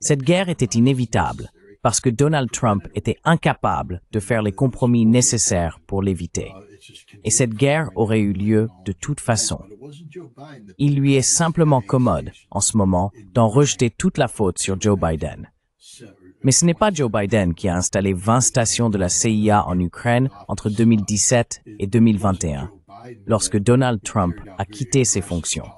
Cette guerre était inévitable parce que Donald Trump était incapable de faire les compromis nécessaires pour l'éviter. Et cette guerre aurait eu lieu de toute façon. Il lui est simplement commode, en ce moment, d'en rejeter toute la faute sur Joe Biden. Mais ce n'est pas Joe Biden qui a installé 20 stations de la CIA en Ukraine entre 2017 et 2021, lorsque Donald Trump a quitté ses fonctions.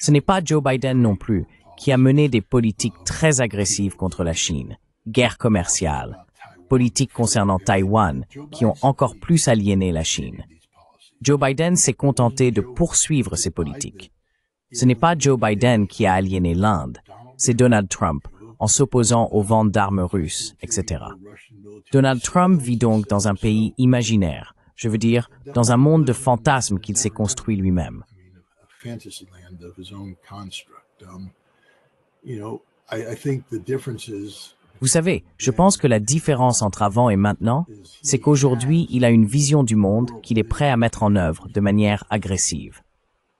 Ce n'est pas Joe Biden non plus qui a mené des politiques très agressives contre la Chine, guerre commerciale, politiques concernant Taïwan qui ont encore plus aliéné la Chine. Joe Biden s'est contenté de poursuivre ces politiques. Ce n'est pas Joe Biden qui a aliéné l'Inde, c'est Donald Trump, en s'opposant aux ventes d'armes russes, etc. Donald Trump vit donc dans un pays imaginaire, je veux dire, dans un monde de fantasmes qu'il s'est construit lui-même. Vous savez, je pense que la différence entre avant et maintenant, c'est qu'aujourd'hui, il a une vision du monde qu'il est prêt à mettre en œuvre de manière agressive.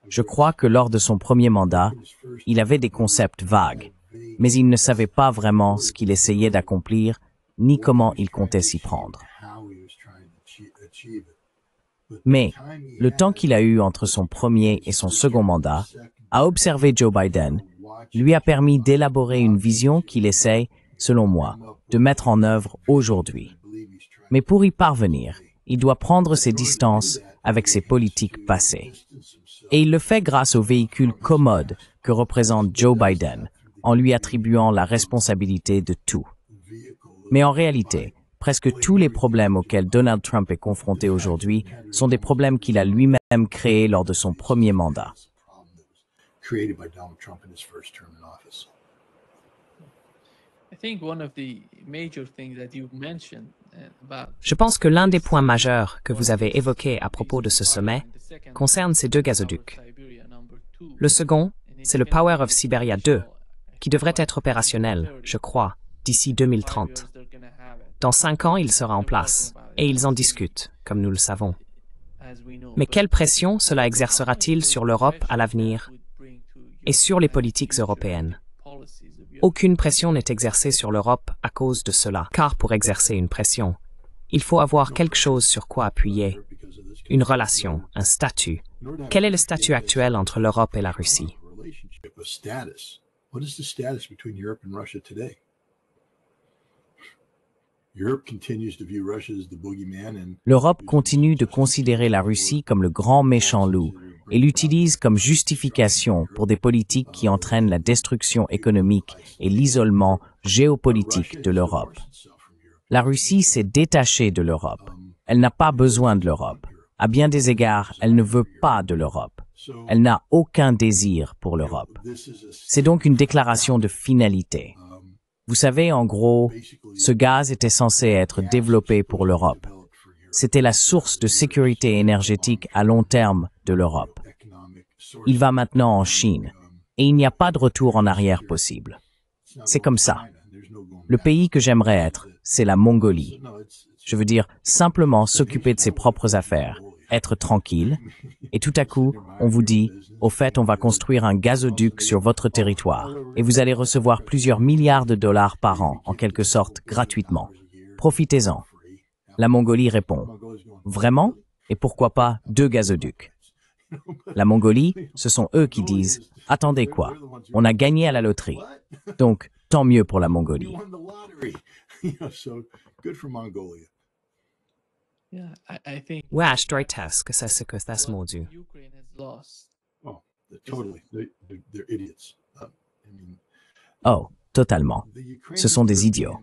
Je crois que lors de son premier mandat, il avait des concepts vagues, mais il ne savait pas vraiment ce qu'il essayait d'accomplir, ni comment il comptait s'y prendre. Mais le temps qu'il a eu entre son premier et son second mandat, à observer Joe Biden, lui a permis d'élaborer une vision qu'il essaie, selon moi, de mettre en œuvre aujourd'hui. Mais pour y parvenir, il doit prendre ses distances avec ses politiques passées. Et il le fait grâce au véhicule commode que représente Joe Biden, en lui attribuant la responsabilité de tout. Mais en réalité, presque tous les problèmes auxquels Donald Trump est confronté aujourd'hui sont des problèmes qu'il a lui-même créés lors de son premier mandat. Je pense que l'un des points majeurs que vous avez évoqués à propos de ce sommet concerne ces deux gazoducs. Le second, c'est le Power of Siberia 2, qui devrait être opérationnel, je crois, d'ici 2030. Dans 5 ans, il sera en place, et ils en discutent, comme nous le savons. Mais quelle pression cela exercera-t-il sur l'Europe à l'avenir et sur les politiques européennes? Aucune pression n'est exercée sur l'Europe à cause de cela, car pour exercer une pression, il faut avoir quelque chose sur quoi appuyer, une relation, un statut. Quel est le statut actuel entre l'Europe et la Russie? L'Europe continue de considérer la Russie comme le grand méchant loup et l'utilise comme justification pour des politiques qui entraînent la destruction économique et l'isolement géopolitique de l'Europe. La Russie s'est détachée de l'Europe. Elle n'a pas besoin de l'Europe. À bien des égards, elle ne veut pas de l'Europe. Elle n'a aucun désir pour l'Europe. C'est donc une déclaration de finalité. Vous savez, en gros, ce gaz était censé être développé pour l'Europe. C'était la source de sécurité énergétique à long terme de l'Europe. Il va maintenant en Chine, et il n'y a pas de retour en arrière possible. C'est comme ça. Le pays que j'aimerais être, c'est la Mongolie. Je veux dire, simplement s'occuper de ses propres affaires, être tranquille, et tout à coup, on vous dit, au fait, on va construire un gazoduc sur votre territoire, et vous allez recevoir plusieurs milliards de dollars par an, en quelque sorte, gratuitement. Profitez-en. La Mongolie répond, vraiment? Et pourquoi pas 2 gazoducs? La Mongolie, ce sont eux qui disent, attendez quoi? On a gagné à la loterie. Donc, tant mieux pour la Mongolie. Wesh, droites que c'est ce que c'est mordu. Oh, totalement. Ce sont des idiots.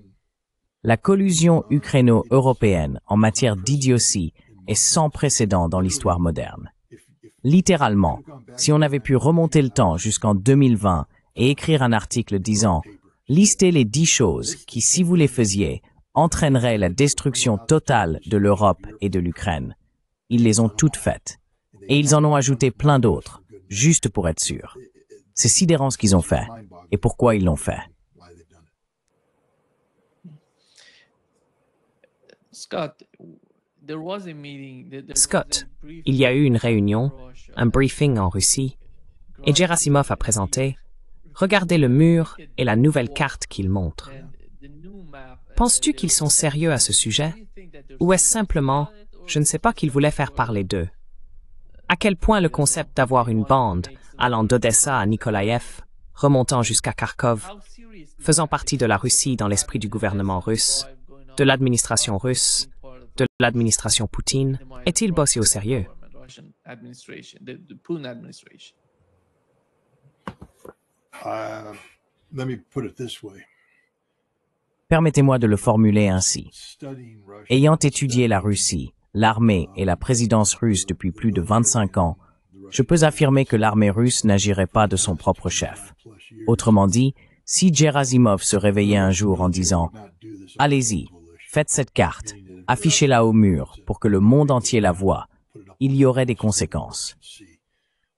La collusion ukraino-européenne en matière d'idiotie est sans précédent dans l'histoire moderne. Littéralement, si on avait pu remonter le temps jusqu'en 2020 et écrire un article disant « Listez les 10 choses qui, si vous les faisiez, entraîneraient la destruction totale de l'Europe et de l'Ukraine », ils les ont toutes faites. Et ils en ont ajouté plein d'autres, juste pour être sûrs. C'est sidérant ce qu'ils ont fait, et pourquoi ils l'ont fait. Scott, il y a eu une réunion, un briefing en Russie, et Gerasimov a présenté « Regardez le mur et la nouvelle carte qu'il montre ». Penses-tu qu'ils sont sérieux à ce sujet? Ou est-ce simplement, je ne sais pas, qu'ils voulaient faire parler d'eux? À quel point le concept d'avoir une bande allant d'Odessa à Nikolaïev, remontant jusqu'à Kharkov, faisant partie de la Russie dans l'esprit du gouvernement russe, de l'administration russe, de l'administration Poutine, est-il bossé au sérieux? Let me put it this way. Permettez-moi de le formuler ainsi. Ayant étudié la Russie, l'armée et la présidence russe depuis plus de 25 ans, je peux affirmer que l'armée russe n'agirait pas de son propre chef. Autrement dit, si Gerasimov se réveillait un jour en disant « Allez-y, faites cette carte, affichez-la au mur pour que le monde entier la voie », il y aurait des conséquences.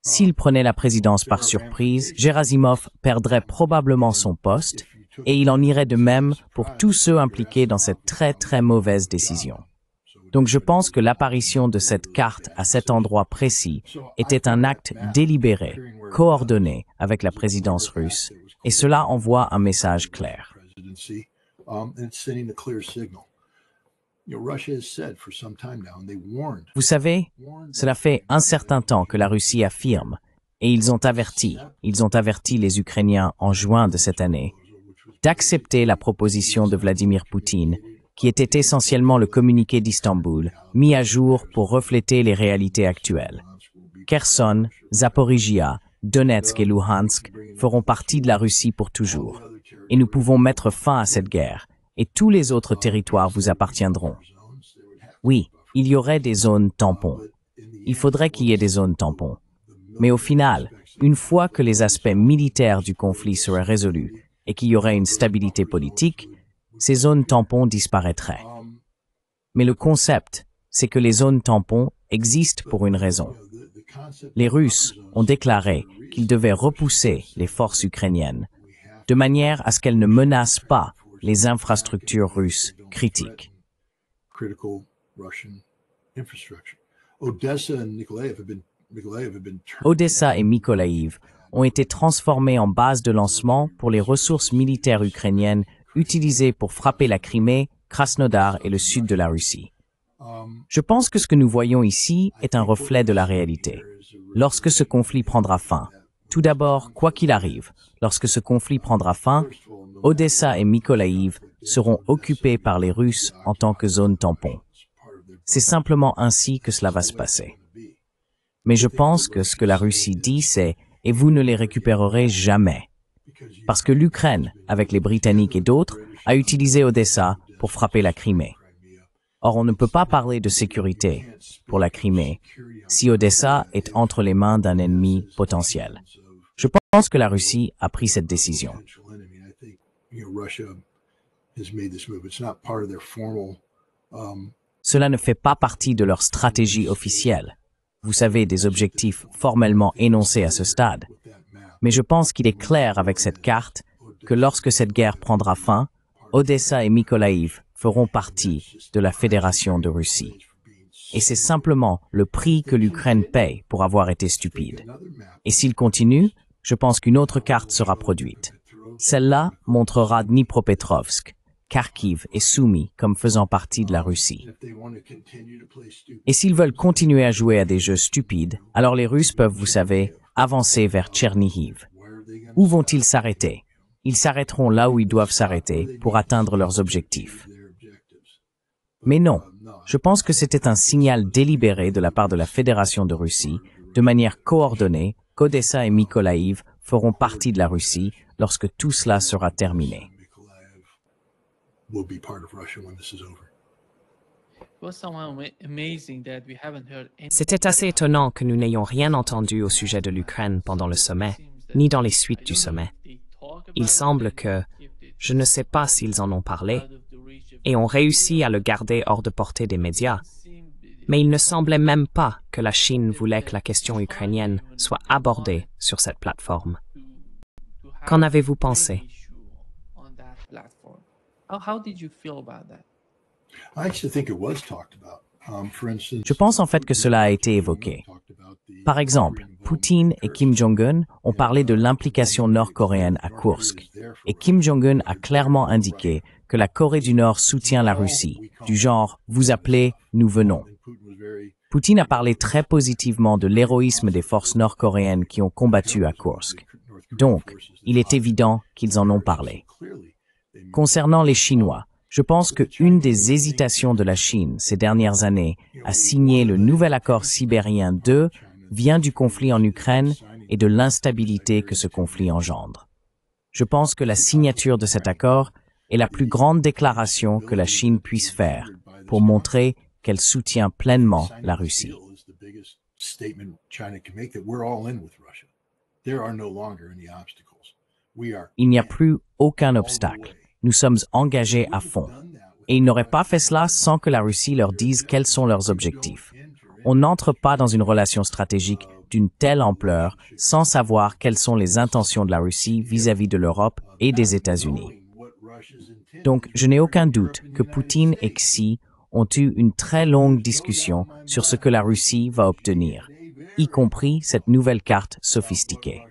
S'il prenait la présidence par surprise, Gerasimov perdrait probablement son poste et il en irait de même pour tous ceux impliqués dans cette très mauvaise décision. Donc je pense que l'apparition de cette carte à cet endroit précis était un acte délibéré, coordonné avec la présidence russe, et cela envoie un message clair. Vous savez, cela fait un certain temps que la Russie affirme, et ils ont averti les Ukrainiens en juin de cette année, d'accepter la proposition de Vladimir Poutine, qui était essentiellement le communiqué d'Istanbul, mis à jour pour refléter les réalités actuelles. Kherson, Zaporizhia, Donetsk et Luhansk feront partie de la Russie pour toujours. Et nous pouvons mettre fin à cette guerre, et tous les autres territoires vous appartiendront. Oui, il y aurait des zones tampons. Il faudrait qu'il y ait des zones tampons. Mais au final, une fois que les aspects militaires du conflit seraient résolus et qu'il y aurait une stabilité politique, ces zones tampons disparaîtraient. Mais le concept, c'est que les zones tampons existent pour une raison. Les Russes ont déclaré qu'ils devaient repousser les forces ukrainiennes, de manière à ce qu'elles ne menacent pas les infrastructures russes critiques. Odessa et Mykolaïv ont été transformés en base de lancement pour les ressources militaires ukrainiennes utilisées pour frapper la Crimée, Krasnodar et le sud de la Russie. Je pense que ce que nous voyons ici est un reflet de la réalité. Lorsque ce conflit prendra fin, tout d'abord, quoi qu'il arrive, lorsque ce conflit prendra fin, Odessa et Mykolaïv seront occupés par les Russes en tant que zone tampon. C'est simplement ainsi que cela va se passer. Mais je pense que ce que la Russie dit, c'est « et vous ne les récupérerez jamais ». Parce que l'Ukraine, avec les Britanniques et d'autres, a utilisé Odessa pour frapper la Crimée. Or, on ne peut pas parler de sécurité pour la Crimée si Odessa est entre les mains d'un ennemi potentiel. Je pense que la Russie a pris cette décision. Cela ne fait pas partie de leur stratégie officielle. Vous savez, des objectifs formellement énoncés à ce stade. Mais je pense qu'il est clair avec cette carte que lorsque cette guerre prendra fin, Odessa et Mykolaïv feront partie de la Fédération de Russie. Et c'est simplement le prix que l'Ukraine paye pour avoir été stupide. Et s'il continue, je pense qu'une autre carte sera produite. Celle-là montrera Dnipropetrovsk, Kharkiv et Soumy comme faisant partie de la Russie. Et s'ils veulent continuer à jouer à des jeux stupides, alors les Russes peuvent, vous savez, avancer vers Tchernihiv. Où vont-ils s'arrêter? Ils s'arrêteront là où ils doivent s'arrêter pour atteindre leurs objectifs. Mais non, je pense que c'était un signal délibéré de la part de la Fédération de Russie, de manière coordonnée, qu'Odessa et Mykolaïv feront partie de la Russie lorsque tout cela sera terminé. C'était assez étonnant que nous n'ayons rien entendu au sujet de l'Ukraine pendant le sommet, ni dans les suites du sommet. Il semble que, je ne sais pas s'ils en ont parlé, et ont réussi à le garder hors de portée des médias, mais il ne semblait même pas que la Chine voulait que la question ukrainienne soit abordée sur cette plateforme. Qu'en avez-vous pensé? I actually think it was talked about. For instance, Je pense en fait que cela a été évoqué. Par exemple, Poutine et Kim Jong-un ont parlé de l'implication nord-coréenne à Kursk, et Kim Jong-un a clairement indiqué que la Corée du Nord soutient la Russie, du genre « vous appelez, nous venons ». Poutine a parlé très positivement de l'héroïsme des forces nord-coréennes qui ont combattu à Kursk. Donc, il est évident qu'ils en ont parlé. Concernant les Chinois, je pense qu'une des hésitations de la Chine ces dernières années à signer le nouvel accord sibérien 2 vient du conflit en Ukraine et de l'instabilité que ce conflit engendre. Je pense que la signature de cet accord est la plus grande déclaration que la Chine puisse faire pour montrer qu'elle soutient pleinement la Russie. Il n'y a plus aucun obstacle. Nous sommes engagés à fond. Et ils n'auraient pas fait cela sans que la Russie leur dise quels sont leurs objectifs. On n'entre pas dans une relation stratégique d'une telle ampleur sans savoir quelles sont les intentions de la Russie vis-à-vis de l'Europe et des États-Unis. Donc, je n'ai aucun doute que Poutine et Xi ont eu une très longue discussion sur ce que la Russie va obtenir, y compris cette nouvelle carte sophistiquée.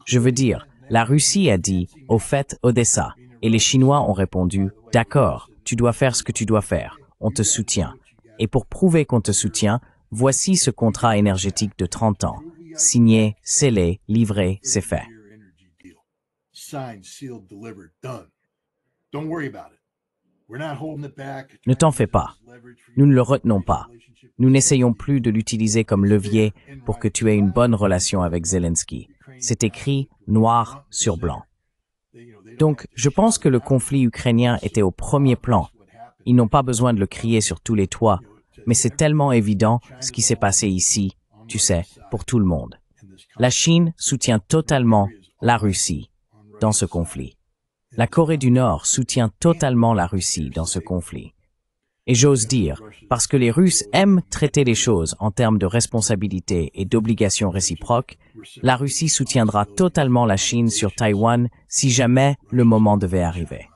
Je veux dire, la Russie a dit « au fait, Odessa », et les Chinois ont répondu « d'accord, tu dois faire ce que tu dois faire, on te soutient. Et pour prouver qu'on te soutient, voici ce contrat énergétique de 30 ans. Signé, scellé, livré, c'est fait. » Ne t'en fais pas. Nous ne le retenons pas. Nous n'essayons plus de l'utiliser comme levier pour que tu aies une bonne relation avec Zelensky. C'est écrit noir sur blanc. Donc, je pense que le conflit ukrainien était au premier plan. Ils n'ont pas besoin de le crier sur tous les toits, mais c'est tellement évident ce qui s'est passé ici, tu sais, pour tout le monde. La Chine soutient totalement la Russie dans ce conflit. La Corée du Nord soutient totalement la Russie dans ce conflit. Et j'ose dire, parce que les Russes aiment traiter les choses en termes de responsabilité et d'obligations réciproques, la Russie soutiendra totalement la Chine sur Taïwan si jamais le moment devait arriver.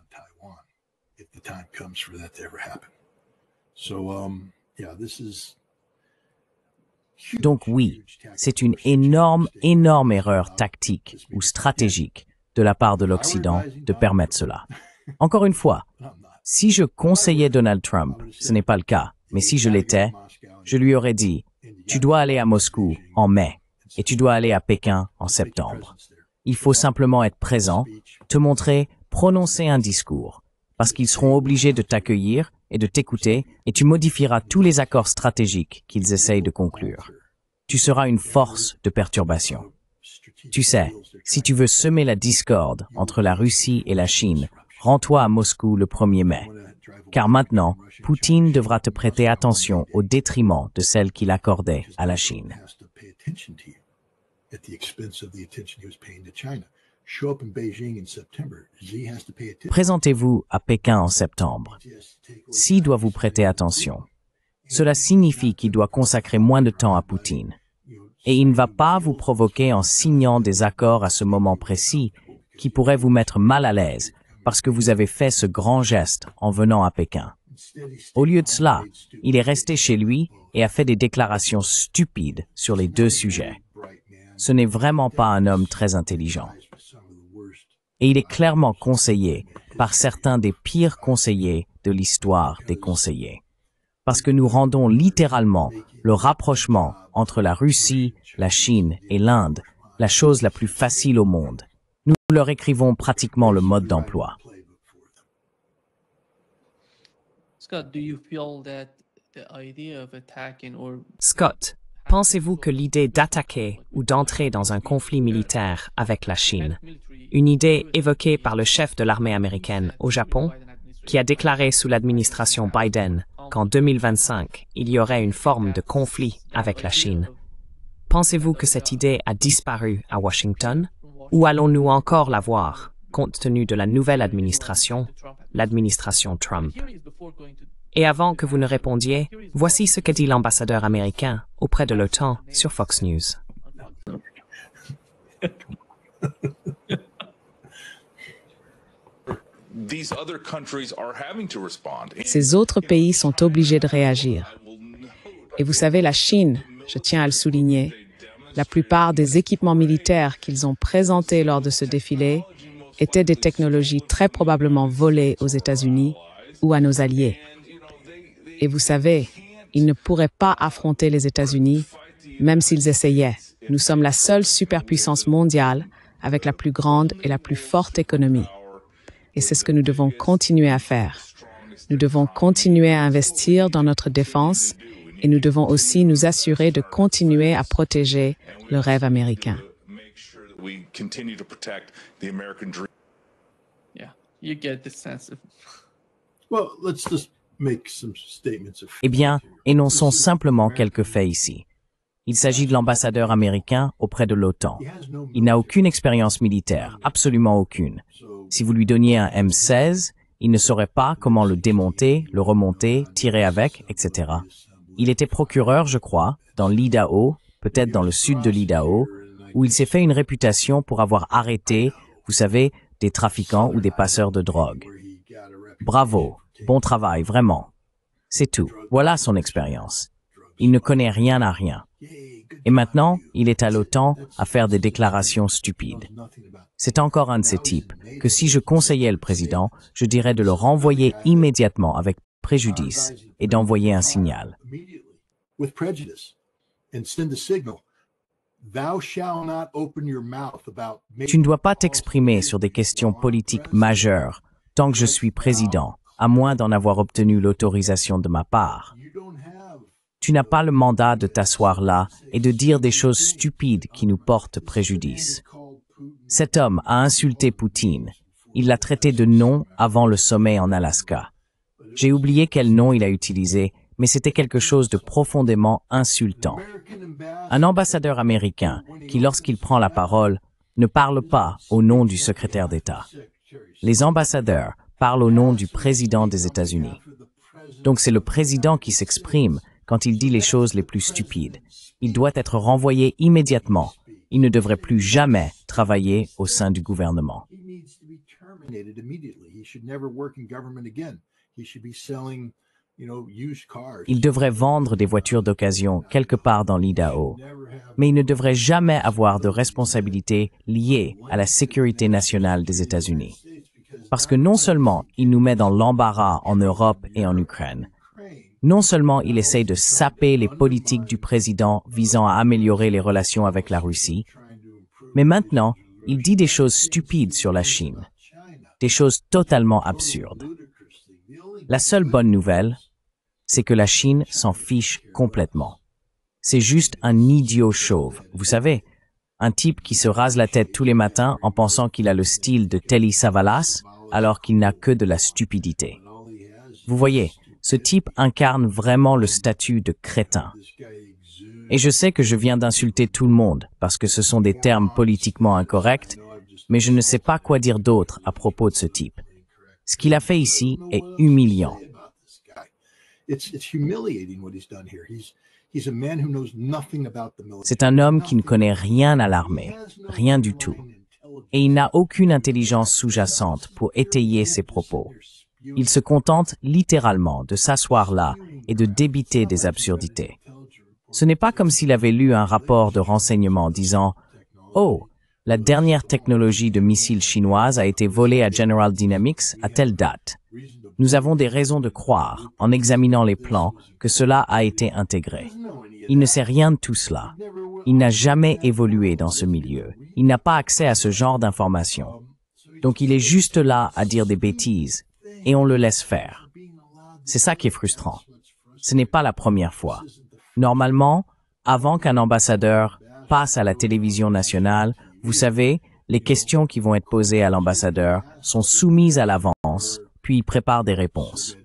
Donc oui, c'est une énorme erreur tactique ou stratégique de la part de l'Occident de permettre cela. Encore une fois, si je conseillais Donald Trump, ce n'est pas le cas, mais si je l'étais, je lui aurais dit « Tu dois aller à Moscou en mai et tu dois aller à Pékin en septembre. Il faut simplement être présent, te montrer, prononcer un discours, parce qu'ils seront obligés de t'accueillir et de t'écouter et tu modifieras tous les accords stratégiques qu'ils essayent de conclure. Tu seras une force de perturbation. Tu sais, si tu veux semer la discorde entre la Russie et la Chine, rends-toi à Moscou le 1er mai. Car maintenant, Poutine devra te prêter attention au détriment de celle qu'il accordait à la Chine. Présentez-vous à Pékin en septembre. Xi doit vous prêter attention. Cela signifie qu'il doit consacrer moins de temps à Poutine. Et il ne va pas vous provoquer en signant des accords à ce moment précis qui pourraient vous mettre mal à l'aise parce que vous avez fait ce grand geste en venant à Pékin. Au lieu de cela, il est resté chez lui et a fait des déclarations stupides sur les deux sujets. Ce n'est vraiment pas un homme très intelligent. Et il est clairement conseillé par certains des pires conseillers de l'histoire des conseillers. Parce que nous rendons littéralement le rapprochement entre la Russie, la Chine et l'Inde la chose la plus facile au monde. Nous leur écrivons pratiquement le mode d'emploi. Scott, pensez-vous que l'idée d'attaquer ou d'entrer dans un conflit militaire avec la Chine, une idée évoquée par le chef de l'armée américaine au Japon, qui a déclaré sous l'administration Biden qu'en 2025, il y aurait une forme de conflit avec la Chine, pensez-vous que cette idée a disparu à Washington, ou allons-nous encore la voir, compte tenu de la nouvelle administration, l'administration Trump? Et avant que vous ne répondiez, voici ce qu'a dit l'ambassadeur américain auprès de l'OTAN sur Fox News. Ces autres pays sont obligés de réagir. Et vous savez, la Chine, je tiens à le souligner, la plupart des équipements militaires qu'ils ont présentés lors de ce défilé étaient des technologies très probablement volées aux États-Unis ou à nos alliés. Et vous savez, ils ne pourraient pas affronter les États-Unis, même s'ils essayaient. Nous sommes la seule superpuissance mondiale avec la plus grande et la plus forte économie. Et c'est ce que nous devons continuer à faire. Nous devons continuer à investir dans notre défense et nous devons aussi nous assurer de continuer à protéger le rêve américain. Eh bien, énonçons simplement quelques faits ici. Il s'agit de l'ambassadeur américain auprès de l'OTAN. Il n'a aucune expérience militaire, absolument aucune. Si vous lui donniez un M16, il ne saurait pas comment le démonter, le remonter, tirer avec, etc. Il était procureur, je crois, dans l'Idaho, peut-être dans le sud de l'Idaho, où il s'est fait une réputation pour avoir arrêté, vous savez, des trafiquants ou des passeurs de drogue. Bravo, bon travail, vraiment. C'est tout. Voilà son expérience. Il ne connaît rien à rien. Et maintenant, il est à l'OTAN à faire des déclarations stupides. C'est encore un de ces types que si je conseillais le président, je dirais de le renvoyer immédiatement avec préjudice et d'envoyer un signal. Tu ne dois pas t'exprimer sur des questions politiques majeures tant que je suis président, à moins d'en avoir obtenu l'autorisation de ma part. Tu n'as pas le mandat de t'asseoir là et de dire des choses stupides qui nous portent préjudice. Cet homme a insulté Poutine. Il l'a traité de nom avant le sommet en Alaska. J'ai oublié quel nom il a utilisé, mais c'était quelque chose de profondément insultant. Un ambassadeur américain qui, lorsqu'il prend la parole, ne parle pas au nom du secrétaire d'État. Les ambassadeurs parlent au nom du président des États-Unis. Donc c'est le président qui s'exprime quand il dit les choses les plus stupides. Il doit être renvoyé immédiatement. Il ne devrait plus jamais travailler au sein du gouvernement. Il devrait vendre des voitures d'occasion quelque part dans l'Idaho, mais il ne devrait jamais avoir de responsabilité liée à la sécurité nationale des États-Unis. Parce que non seulement il nous met dans l'embarras en Europe et en Ukraine, non seulement il essaye de saper les politiques du président visant à améliorer les relations avec la Russie, mais maintenant, il dit des choses stupides sur la Chine, des choses totalement absurdes. La seule bonne nouvelle, c'est que la Chine s'en fiche complètement. C'est juste un idiot chauve, vous savez, un type qui se rase la tête tous les matins en pensant qu'il a le style de Telly Savalas, alors qu'il n'a que de la stupidité. Vous voyez, ce type incarne vraiment le statut de crétin. Et je sais que je viens d'insulter tout le monde, parce que ce sont des termes politiquement incorrects, mais je ne sais pas quoi dire d'autre à propos de ce type. Ce qu'il a fait ici est humiliant. C'est un homme qui ne connaît rien à l'armée, rien du tout. Et il n'a aucune intelligence sous-jacente pour étayer ses propos. Il se contente littéralement de s'asseoir là et de débiter des absurdités. Ce n'est pas comme s'il avait lu un rapport de renseignement disant « Oh, la dernière technologie de missiles chinoise a été volée à General Dynamics à telle date. Nous avons des raisons de croire, en examinant les plans, que cela a été intégré. » Il ne sait rien de tout cela. Il n'a jamais évolué dans ce milieu. Il n'a pas accès à ce genre d'informations. Donc il est juste là à dire des bêtises, et on le laisse faire. C'est ça qui est frustrant. Ce n'est pas la première fois. Normalement, avant qu'un ambassadeur passe à la télévision nationale, vous savez, les questions qui vont être posées à l'ambassadeur sont soumises à l'avance, puis il prépare des réponses.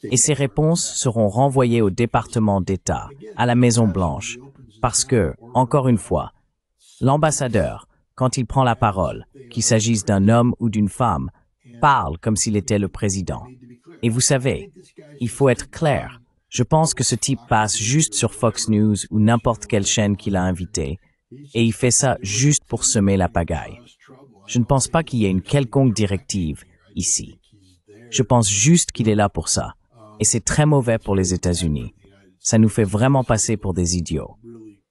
Et ces réponses seront renvoyées au département d'État, à la Maison-Blanche, parce que, encore une fois, l'ambassadeur, quand il prend la parole, qu'il s'agisse d'un homme ou d'une femme, parle comme s'il était le président. Et vous savez, il faut être clair. Je pense que ce type passe juste sur Fox News ou n'importe quelle chaîne qu'il a invité, et il fait ça juste pour semer la pagaille. Je ne pense pas qu'il y ait une quelconque directive ici. Je pense juste qu'il est là pour ça. Et c'est très mauvais pour les États-Unis. Ça nous fait vraiment passer pour des idiots.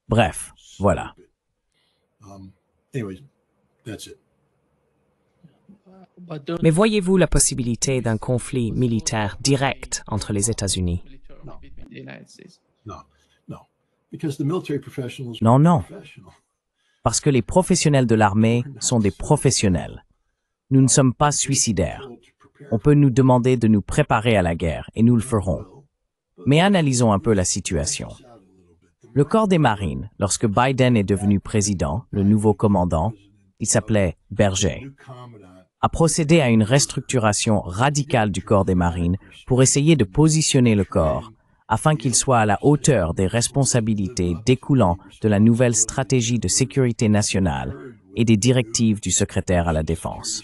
Bref, voilà. Mais voyez-vous la possibilité d'un conflit militaire direct entre les États-Unis? Non, non. Parce que les professionnels de l'armée sont des professionnels. Nous ne sommes pas suicidaires. On peut nous demander de nous préparer à la guerre, et nous le ferons. Mais analysons un peu la situation. Le corps des marines, lorsque Biden est devenu président, le nouveau commandant, il s'appelait Berger, a procédé à une restructuration radicale du corps des marines pour essayer de positionner le corps afin qu'il soit à la hauteur des responsabilités découlant de la nouvelle stratégie de sécurité nationale et des directives du secrétaire à la Défense.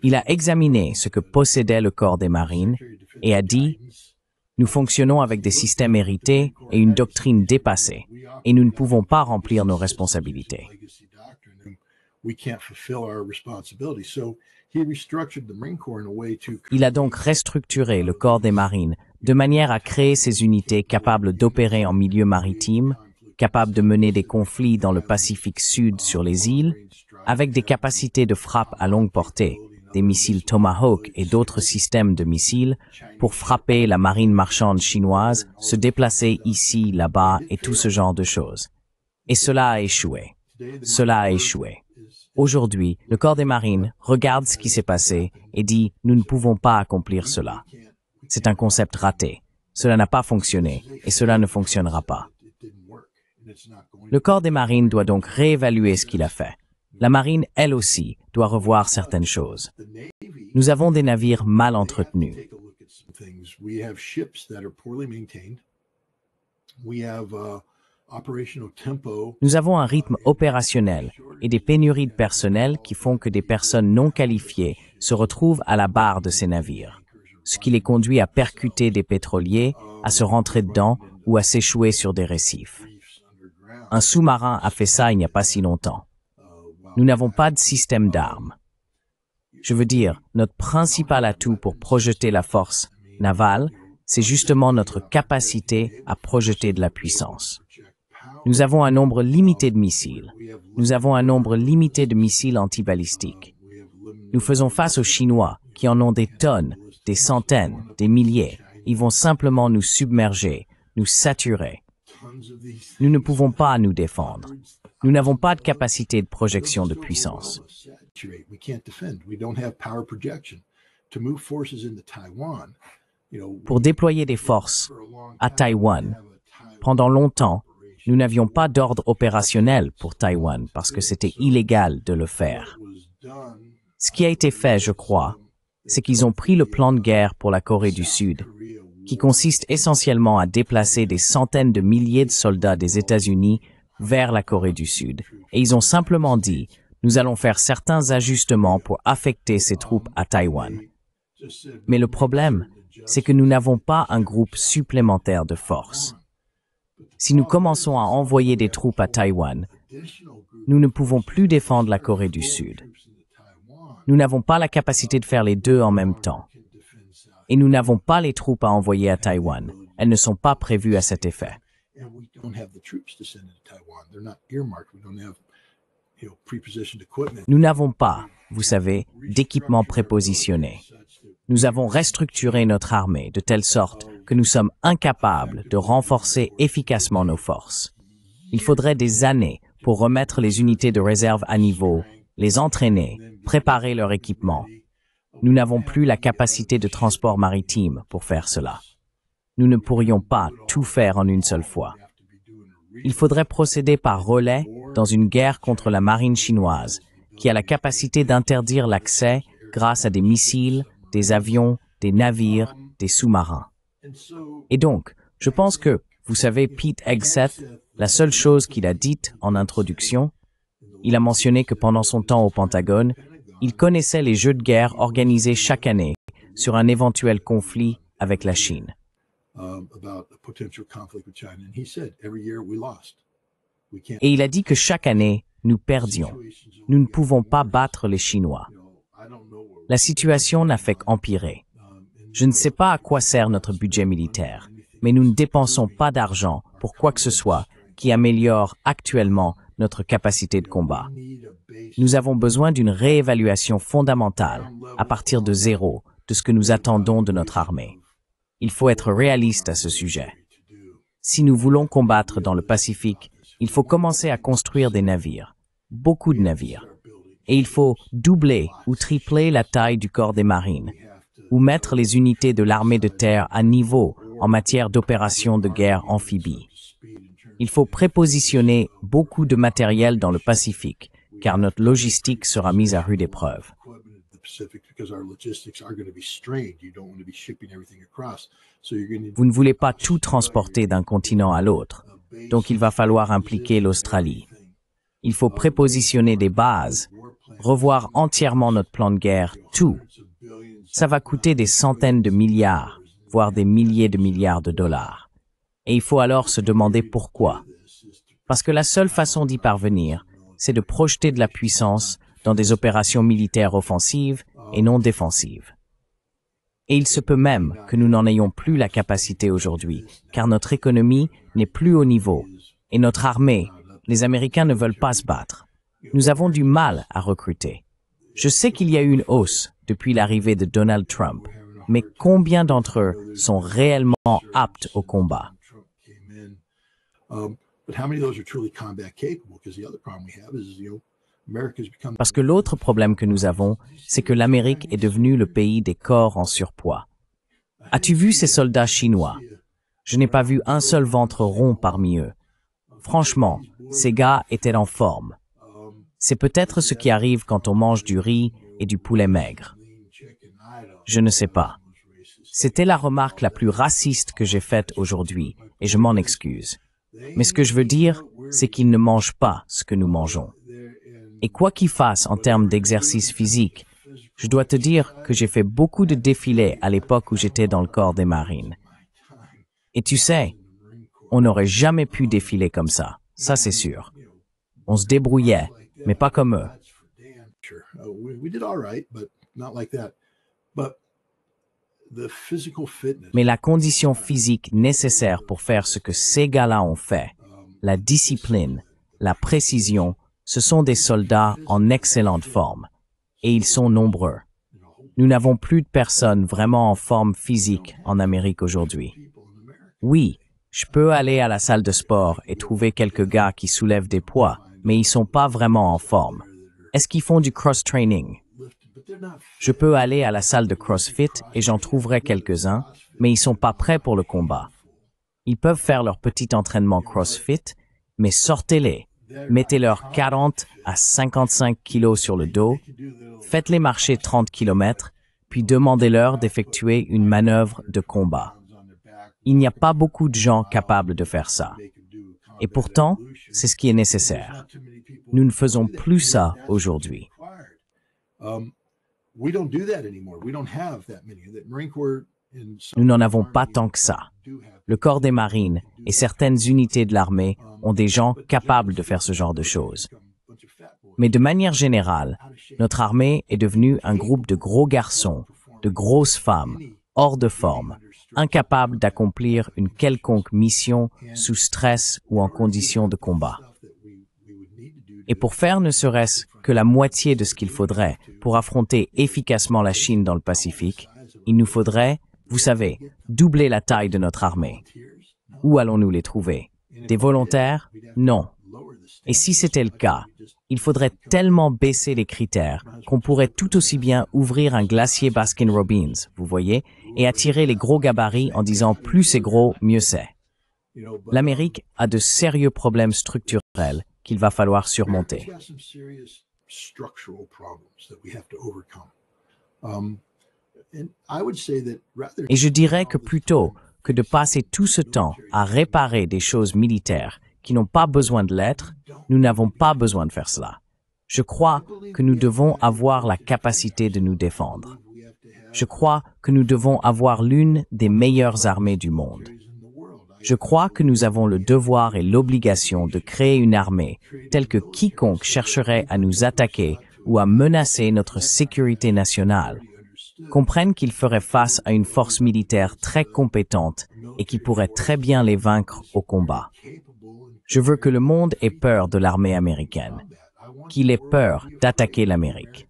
Il a examiné ce que possédait le corps des marines et a dit « Nous fonctionnons avec des systèmes hérités et une doctrine dépassée, et nous ne pouvons pas remplir nos responsabilités. » Il a donc restructuré le corps des marines de manière à créer ces unités capables d'opérer en milieu maritime, capables de mener des conflits dans le Pacifique Sud sur les îles, avec des capacités de frappe à longue portée, des missiles Tomahawk et d'autres systèmes de missiles, pour frapper la marine marchande chinoise, se déplacer ici, là-bas et tout ce genre de choses. Et cela a échoué. Cela a échoué. Aujourd'hui, le corps des marines regarde ce qui s'est passé et dit « Nous ne pouvons pas accomplir cela. C'est un concept raté. Cela n'a pas fonctionné et cela ne fonctionnera pas. » Le corps des marines doit donc réévaluer ce qu'il a fait. La marine, elle aussi, doit revoir certaines choses. Nous avons des navires mal entretenus. Nous avons un rythme opérationnel et des pénuries de personnel qui font que des personnes non qualifiées se retrouvent à la barre de ces navires, ce qui les conduit à percuter des pétroliers, à se rentrer dedans ou à s'échouer sur des récifs. Un sous-marin a fait ça il n'y a pas si longtemps. Nous n'avons pas de système d'armes. Je veux dire, notre principal atout pour projeter la force navale, c'est justement notre capacité à projeter de la puissance. Nous avons un nombre limité de missiles. Nous avons un nombre limité de missiles antibalistiques. Nous faisons face aux Chinois, qui en ont des tonnes, des centaines, des milliers. Ils vont simplement nous submerger, nous saturer. Nous ne pouvons pas nous défendre. Nous n'avons pas de capacité de projection de puissance. Pour déployer des forces à Taïwan, pendant longtemps, nous n'avions pas d'ordre opérationnel pour Taïwan parce que c'était illégal de le faire. Ce qui a été fait, je crois, c'est qu'ils ont pris le plan de guerre pour la Corée du Sud, qui consiste essentiellement à déplacer des centaines de milliers de soldats des États-Unis vers la Corée du Sud. Et ils ont simplement dit, nous allons faire certains ajustements pour affecter ces troupes à Taïwan. Mais le problème, c'est que nous n'avons pas un groupe supplémentaire de force. Si nous commençons à envoyer des troupes à Taïwan, nous ne pouvons plus défendre la Corée du Sud. Nous n'avons pas la capacité de faire les deux en même temps. Et nous n'avons pas les troupes à envoyer à Taïwan. Elles ne sont pas prévues à cet effet. Nous n'avons pas, vous savez, d'équipement prépositionné. Nous avons restructuré notre armée de telle sorte que nous sommes incapables de renforcer efficacement nos forces. Il faudrait des années pour remettre les unités de réserve à niveau, les entraîner, préparer leur équipement. Nous n'avons plus la capacité de transport maritime pour faire cela. Nous ne pourrions pas tout faire en une seule fois. Il faudrait procéder par relais dans une guerre contre la marine chinoise, qui a la capacité d'interdire l'accès grâce à des missiles, des avions, des navires, des sous-marins. Et donc, je pense que, vous savez, Pete Hegseth, la seule chose qu'il a dite en introduction, il a mentionné que pendant son temps au Pentagone, il connaissait les jeux de guerre organisés chaque année sur un éventuel conflit avec la Chine. Et il a dit que chaque année, nous perdions. Nous ne pouvons pas battre les Chinois. La situation n'a fait qu'empirer. Je ne sais pas à quoi sert notre budget militaire, mais nous ne dépensons pas d'argent pour quoi que ce soit qui améliore actuellement notre capacité de combat. Nous avons besoin d'une réévaluation fondamentale, à partir de zéro, de ce que nous attendons de notre armée. Il faut être réaliste à ce sujet. Si nous voulons combattre dans le Pacifique, il faut commencer à construire des navires, beaucoup de navires. Et il faut doubler ou tripler la taille du corps des marines, ou mettre les unités de l'armée de terre à niveau en matière d'opérations de guerre amphibie. Il faut prépositionner beaucoup de matériel dans le Pacifique, car notre logistique sera mise à rude épreuve. Vous ne voulez pas tout transporter d'un continent à l'autre, donc il va falloir impliquer l'Australie. Il faut prépositionner des bases, revoir entièrement notre plan de guerre, tout. Ça va coûter des centaines de milliards, voire des milliers de milliards de dollars. Et il faut alors se demander pourquoi. Parce que la seule façon d'y parvenir, c'est de projeter de la puissance dans des opérations militaires offensives et non défensives. Et il se peut même que nous n'en ayons plus la capacité aujourd'hui, car notre économie n'est plus au niveau, et notre armée, les Américains ne veulent pas se battre. Nous avons du mal à recruter. Je sais qu'il y a eu une hausse depuis l'arrivée de Donald Trump, mais combien d'entre eux sont réellement aptes au combat? Parce que l'autre problème que nous avons, c'est que l'Amérique est devenue le pays des corps en surpoids. As-tu vu ces soldats chinois? Je n'ai pas vu un seul ventre rond parmi eux. Franchement, ces gars étaient en forme. C'est peut-être ce qui arrive quand on mange du riz et du poulet maigre. Je ne sais pas. C'était la remarque la plus raciste que j'ai faite aujourd'hui, et je m'en excuse. Mais ce que je veux dire, c'est qu'ils ne mangent pas ce que nous mangeons. Et quoi qu'ils fassent en termes d'exercice physique, je dois te dire que j'ai fait beaucoup de défilés à l'époque où j'étais dans le corps des marines. Et tu sais, on n'aurait jamais pu défiler comme ça c'est sûr. On se débrouillait, mais pas comme eux. Mais la condition physique nécessaire pour faire ce que ces gars-là ont fait, la discipline, la précision, ce sont des soldats en excellente forme. Et ils sont nombreux. Nous n'avons plus de personnes vraiment en forme physique en Amérique aujourd'hui. Oui, je peux aller à la salle de sport et trouver quelques gars qui soulèvent des poids, mais ils sont pas vraiment en forme. Est-ce qu'ils font du cross-training? Je peux aller à la salle de CrossFit et j'en trouverai quelques-uns, mais ils sont pas prêts pour le combat. Ils peuvent faire leur petit entraînement CrossFit, mais sortez-les. Mettez-leur 40 à 55 kilos sur le dos, faites-les marcher 30 kilomètres, puis demandez-leur d'effectuer une manœuvre de combat. Il n'y a pas beaucoup de gens capables de faire ça. Et pourtant, c'est ce qui est nécessaire. Nous ne faisons plus ça aujourd'hui. Nous n'en avons pas tant que ça. Le corps des marines et certaines unités de l'armée ont des gens capables de faire ce genre de choses. Mais de manière générale, notre armée est devenue un groupe de gros garçons, de grosses femmes, hors de forme, incapables d'accomplir une quelconque mission sous stress ou en conditions de combat. Et pour faire ne serait-ce que la moitié de ce qu'il faudrait pour affronter efficacement la Chine dans le Pacifique, il nous faudrait, vous savez, doubler la taille de notre armée. Où allons-nous les trouver? Des volontaires? Non. Et si c'était le cas, il faudrait tellement baisser les critères qu'on pourrait tout aussi bien ouvrir un glacier Baskin-Robbins, vous voyez, et attirer les gros gabarits en disant plus c'est gros, mieux c'est. L'Amérique a de sérieux problèmes structurels qu'il va falloir surmonter. Et je dirais que plutôt que de passer tout ce temps à réparer des choses militaires qui n'ont pas besoin de l'être, nous n'avons pas besoin de faire cela. Je crois que nous devons avoir la capacité de nous défendre. Je crois que nous devons avoir l'une des meilleures armées du monde. Je crois que nous avons le devoir et l'obligation de créer une armée telle que quiconque chercherait à nous attaquer ou à menacer notre sécurité nationale comprenne qu'il ferait face à une force militaire très compétente et qui pourrait très bien les vaincre au combat. Je veux que le monde ait peur de l'armée américaine, qu'il ait peur d'attaquer l'Amérique.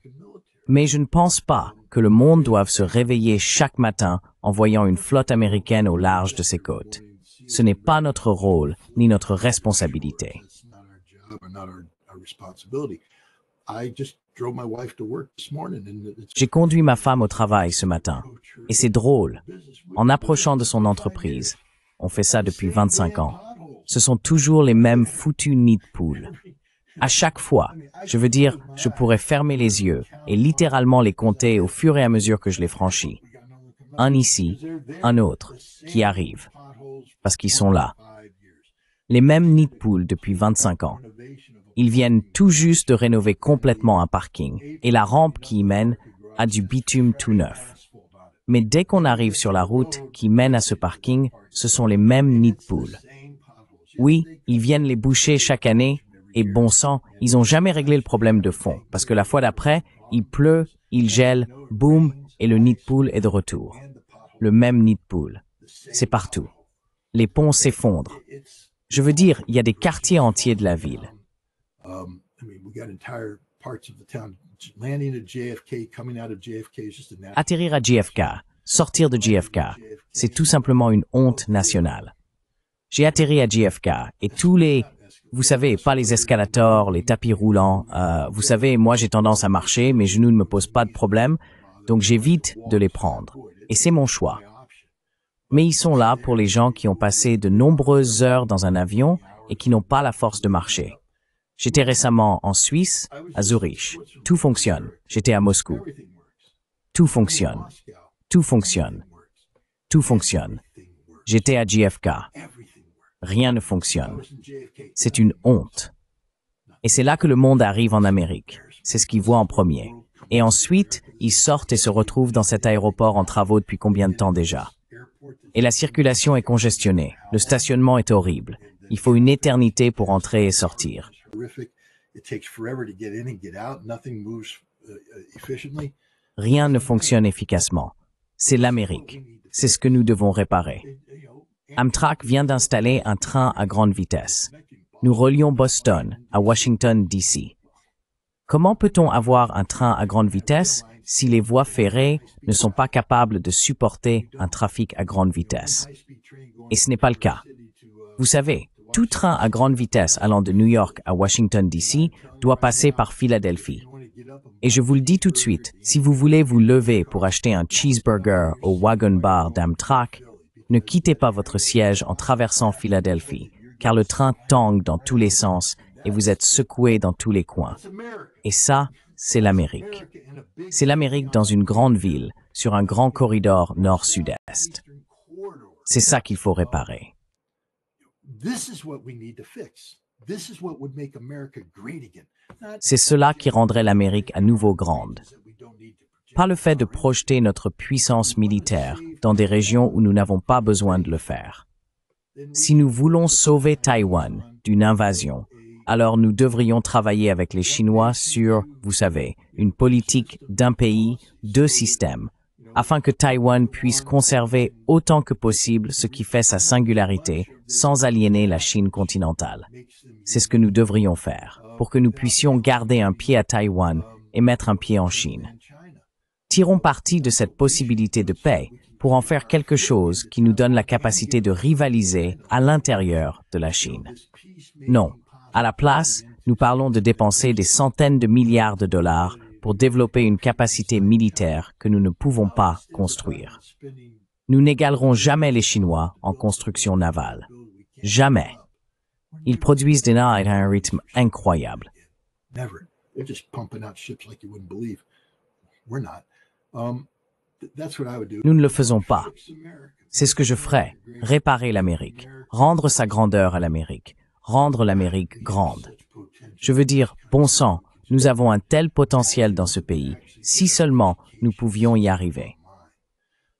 Mais je ne pense pas que le monde doive se réveiller chaque matin en voyant une flotte américaine au large de ses côtes. Ce n'est pas notre rôle ni notre responsabilité. J'ai conduit ma femme au travail ce matin, et c'est drôle. En approchant de son entreprise, on fait ça depuis 25 ans, ce sont toujours les mêmes foutus nids de poules. À chaque fois, je veux dire, je pourrais fermer les yeux et littéralement les compter au fur et à mesure que je les franchis. Un ici, un autre, qui arrive, parce qu'ils sont là. Les mêmes nids de poules depuis 25 ans. Ils viennent tout juste de rénover complètement un parking et la rampe qui y mène a du bitume tout neuf. Mais dès qu'on arrive sur la route qui mène à ce parking, ce sont les mêmes nids de poules. Oui, ils viennent les boucher chaque année et bon sang, ils n'ont jamais réglé le problème de fond parce que la fois d'après, il pleut, il gèle, boum, et le nid de poule est de retour. Le même nid de poule. C'est partout. Les ponts s'effondrent. Je veux dire, il y a des quartiers entiers de la ville. Atterrir à JFK, sortir de JFK, c'est tout simplement une honte nationale. J'ai atterri à JFK et tous les, vous savez, pas les escalators, les tapis roulants, vous savez, moi j'ai tendance à marcher, mes genoux ne me posent pas de problème, donc j'évite de les prendre. Et c'est mon choix. Mais ils sont là pour les gens qui ont passé de nombreuses heures dans un avion et qui n'ont pas la force de marcher. J'étais récemment en Suisse, à Zurich. Tout fonctionne. J'étais à Moscou. Tout fonctionne. Tout fonctionne. Tout fonctionne. J'étais à JFK. Rien ne fonctionne. C'est une honte. Et c'est là que le monde arrive en Amérique. C'est ce qu'ils voient en premier. Et ensuite, ils sortent et se retrouvent dans cet aéroport en travaux depuis combien de temps déjà? Et la circulation est congestionnée. Le stationnement est horrible. Il faut une éternité pour entrer et sortir. Rien ne fonctionne efficacement. C'est l'Amérique. C'est ce que nous devons réparer. Amtrak vient d'installer un train à grande vitesse. Nous relions Boston à Washington, D.C. Comment peut-on avoir un train à grande vitesse si les voies ferrées ne sont pas capables de supporter un trafic à grande vitesse? Et ce n'est pas le cas. Vous savez, tout train à grande vitesse allant de New York à Washington, D.C. doit passer par Philadelphie. Et je vous le dis tout de suite, si vous voulez vous lever pour acheter un cheeseburger au Wagon Bar d'Amtrak, ne quittez pas votre siège en traversant Philadelphie, car le train tangue dans tous les sens et vous êtes secoué dans tous les coins. Et ça, c'est l'Amérique. C'est l'Amérique dans une grande ville, sur un grand corridor nord-sud-est. C'est ça qu'il faut réparer. C'est cela qui rendrait l'Amérique à nouveau grande. Pas le fait de projeter notre puissance militaire dans des régions où nous n'avons pas besoin de le faire. Si nous voulons sauver Taïwan d'une invasion, alors nous devrions travailler avec les Chinois sur, vous savez, une politique d'un pays, deux systèmes, afin que Taïwan puisse conserver autant que possible ce qui fait sa singularité sans aliéner la Chine continentale. C'est ce que nous devrions faire, pour que nous puissions garder un pied à Taïwan et mettre un pied en Chine. Tirons parti de cette possibilité de paix pour en faire quelque chose qui nous donne la capacité de rivaliser à l'intérieur de la Chine. Non. À la place, nous parlons de dépenser des centaines de milliards de dollars pour développer une capacité militaire que nous ne pouvons pas construire. Nous n'égalerons jamais les Chinois en construction navale. Jamais. Ils produisent des navires à un rythme incroyable. Nous ne le faisons pas. C'est ce que je ferais, réparer l'Amérique, rendre sa grandeur à l'Amérique, rendre l'Amérique grande. Je veux dire, bon sang, nous avons un tel potentiel dans ce pays, si seulement nous pouvions y arriver.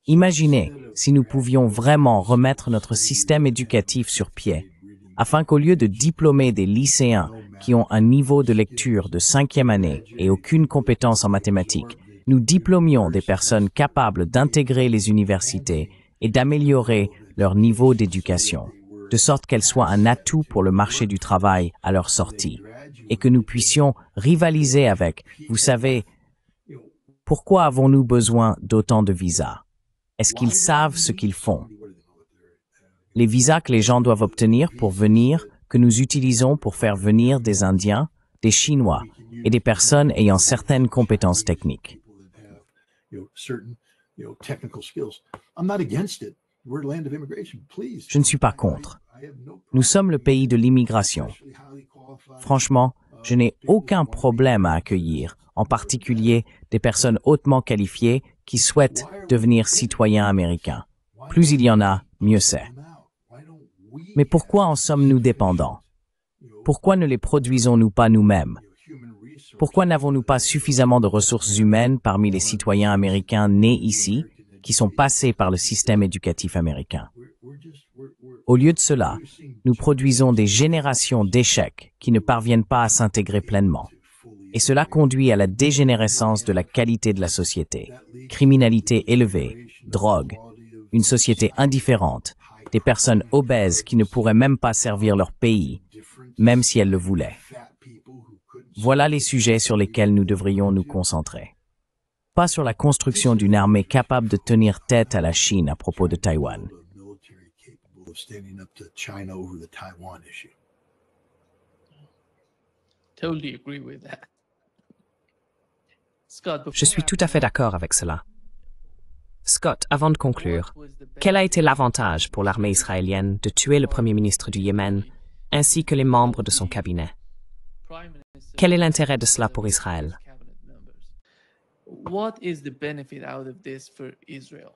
Imaginez si nous pouvions vraiment remettre notre système éducatif sur pied, afin qu'au lieu de diplômer des lycéens qui ont un niveau de lecture de 5e année et aucune compétence en mathématiques, nous diplômions des personnes capables d'intégrer les universités et d'améliorer leur niveau d'éducation, de sorte qu'elles soient un atout pour le marché du travail à leur sortie, et que nous puissions rivaliser avec, vous savez, pourquoi avons-nous besoin d'autant de visas? Est-ce qu'ils savent ce qu'ils font? Les visas que les gens doivent obtenir pour venir, que nous utilisons pour faire venir des Indiens, des Chinois et des personnes ayant certaines compétences techniques. Je ne suis pas contre. Nous sommes le pays de l'immigration. Franchement, je n'ai aucun problème à accueillir, en particulier des personnes hautement qualifiées qui souhaitent devenir citoyens américains. Plus il y en a, mieux c'est. Mais pourquoi en sommes-nous dépendants? Pourquoi ne les produisons-nous pas nous-mêmes? Pourquoi n'avons-nous pas suffisamment de ressources humaines parmi les citoyens américains nés ici, qui sont passés par le système éducatif américain? Au lieu de cela, nous produisons des générations d'échecs qui ne parviennent pas à s'intégrer pleinement. Et cela conduit à la dégénérescence de la qualité de la société. Criminalité élevée, drogue, une société indifférente, des personnes obèses qui ne pourraient même pas servir leur pays, même si elles le voulaient. Voilà les sujets sur lesquels nous devrions nous concentrer. Pas sur la construction d'une armée capable de tenir tête à la Chine à propos de Taïwan. Je suis tout à fait d'accord avec cela. Scott, avant de conclure, quel a été l'avantage pour l'armée israélienne de tuer le Premier ministre du Yémen ainsi que les membres de son cabinet? Quel est l'intérêt de cela pour Israël? What is the benefit out of this for Israel?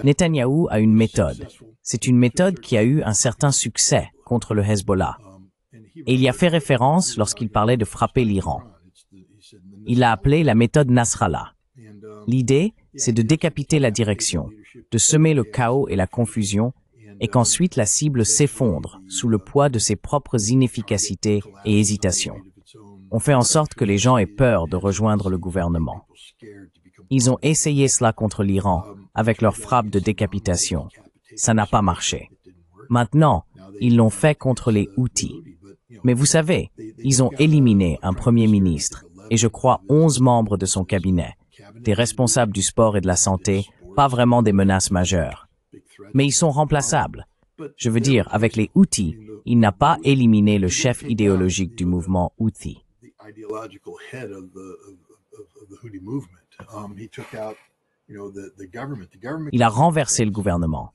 Netanyahou a une méthode. C'est une méthode qui a eu un certain succès contre le Hezbollah. Et il y a fait référence lorsqu'il parlait de frapper l'Iran. Il l'a appelé la méthode Nasrallah. L'idée, c'est de décapiter la direction, de semer le chaos et la confusion, et qu'ensuite la cible s'effondre sous le poids de ses propres inefficacités et hésitations. On fait en sorte que les gens aient peur de rejoindre le gouvernement. Ils ont essayé cela contre l'Iran avec leur frappe de décapitation. Ça n'a pas marché. Maintenant, ils l'ont fait contre les Houthis. Mais vous savez, ils ont éliminé un premier ministre et je crois 11 membres de son cabinet, des responsables du sport et de la santé, pas vraiment des menaces majeures. Mais ils sont remplaçables. Je veux dire, avec les Houthis, il n'a pas éliminé le chef idéologique du mouvement Houthi. Il a renversé le gouvernement.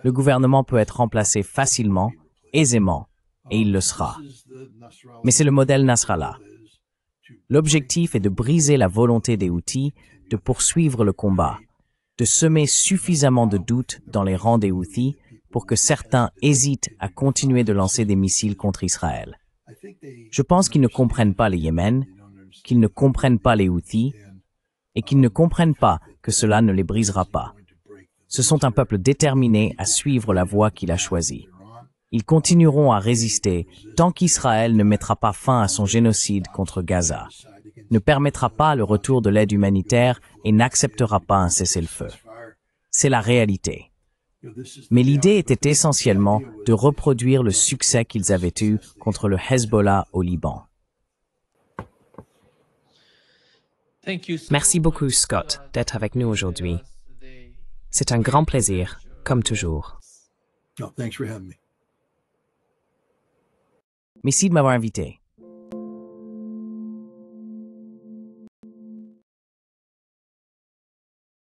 Le gouvernement peut être remplacé facilement, aisément, et il le sera. Mais c'est le modèle Nasrallah. L'objectif est de briser la volonté des Houthis de poursuivre le combat, de semer suffisamment de doutes dans les rangs des Houthis pour que certains hésitent à continuer de lancer des missiles contre Israël. Je pense qu'ils ne comprennent pas les Yémen, qu'ils ne comprennent pas les Houthis, et qu'ils ne comprennent pas que cela ne les brisera pas. Ce sont un peuple déterminé à suivre la voie qu'il a choisie. Ils continueront à résister tant qu'Israël ne mettra pas fin à son génocide contre Gaza, ne permettra pas le retour de l'aide humanitaire et n'acceptera pas un cessez-le-feu. C'est la réalité. Mais l'idée était essentiellement de reproduire le succès qu'ils avaient eu contre le Hezbollah au Liban. Merci beaucoup, Scott, d'être avec nous aujourd'hui. C'est un grand plaisir, comme toujours. No, thanks for having me. Merci de m'avoir invité.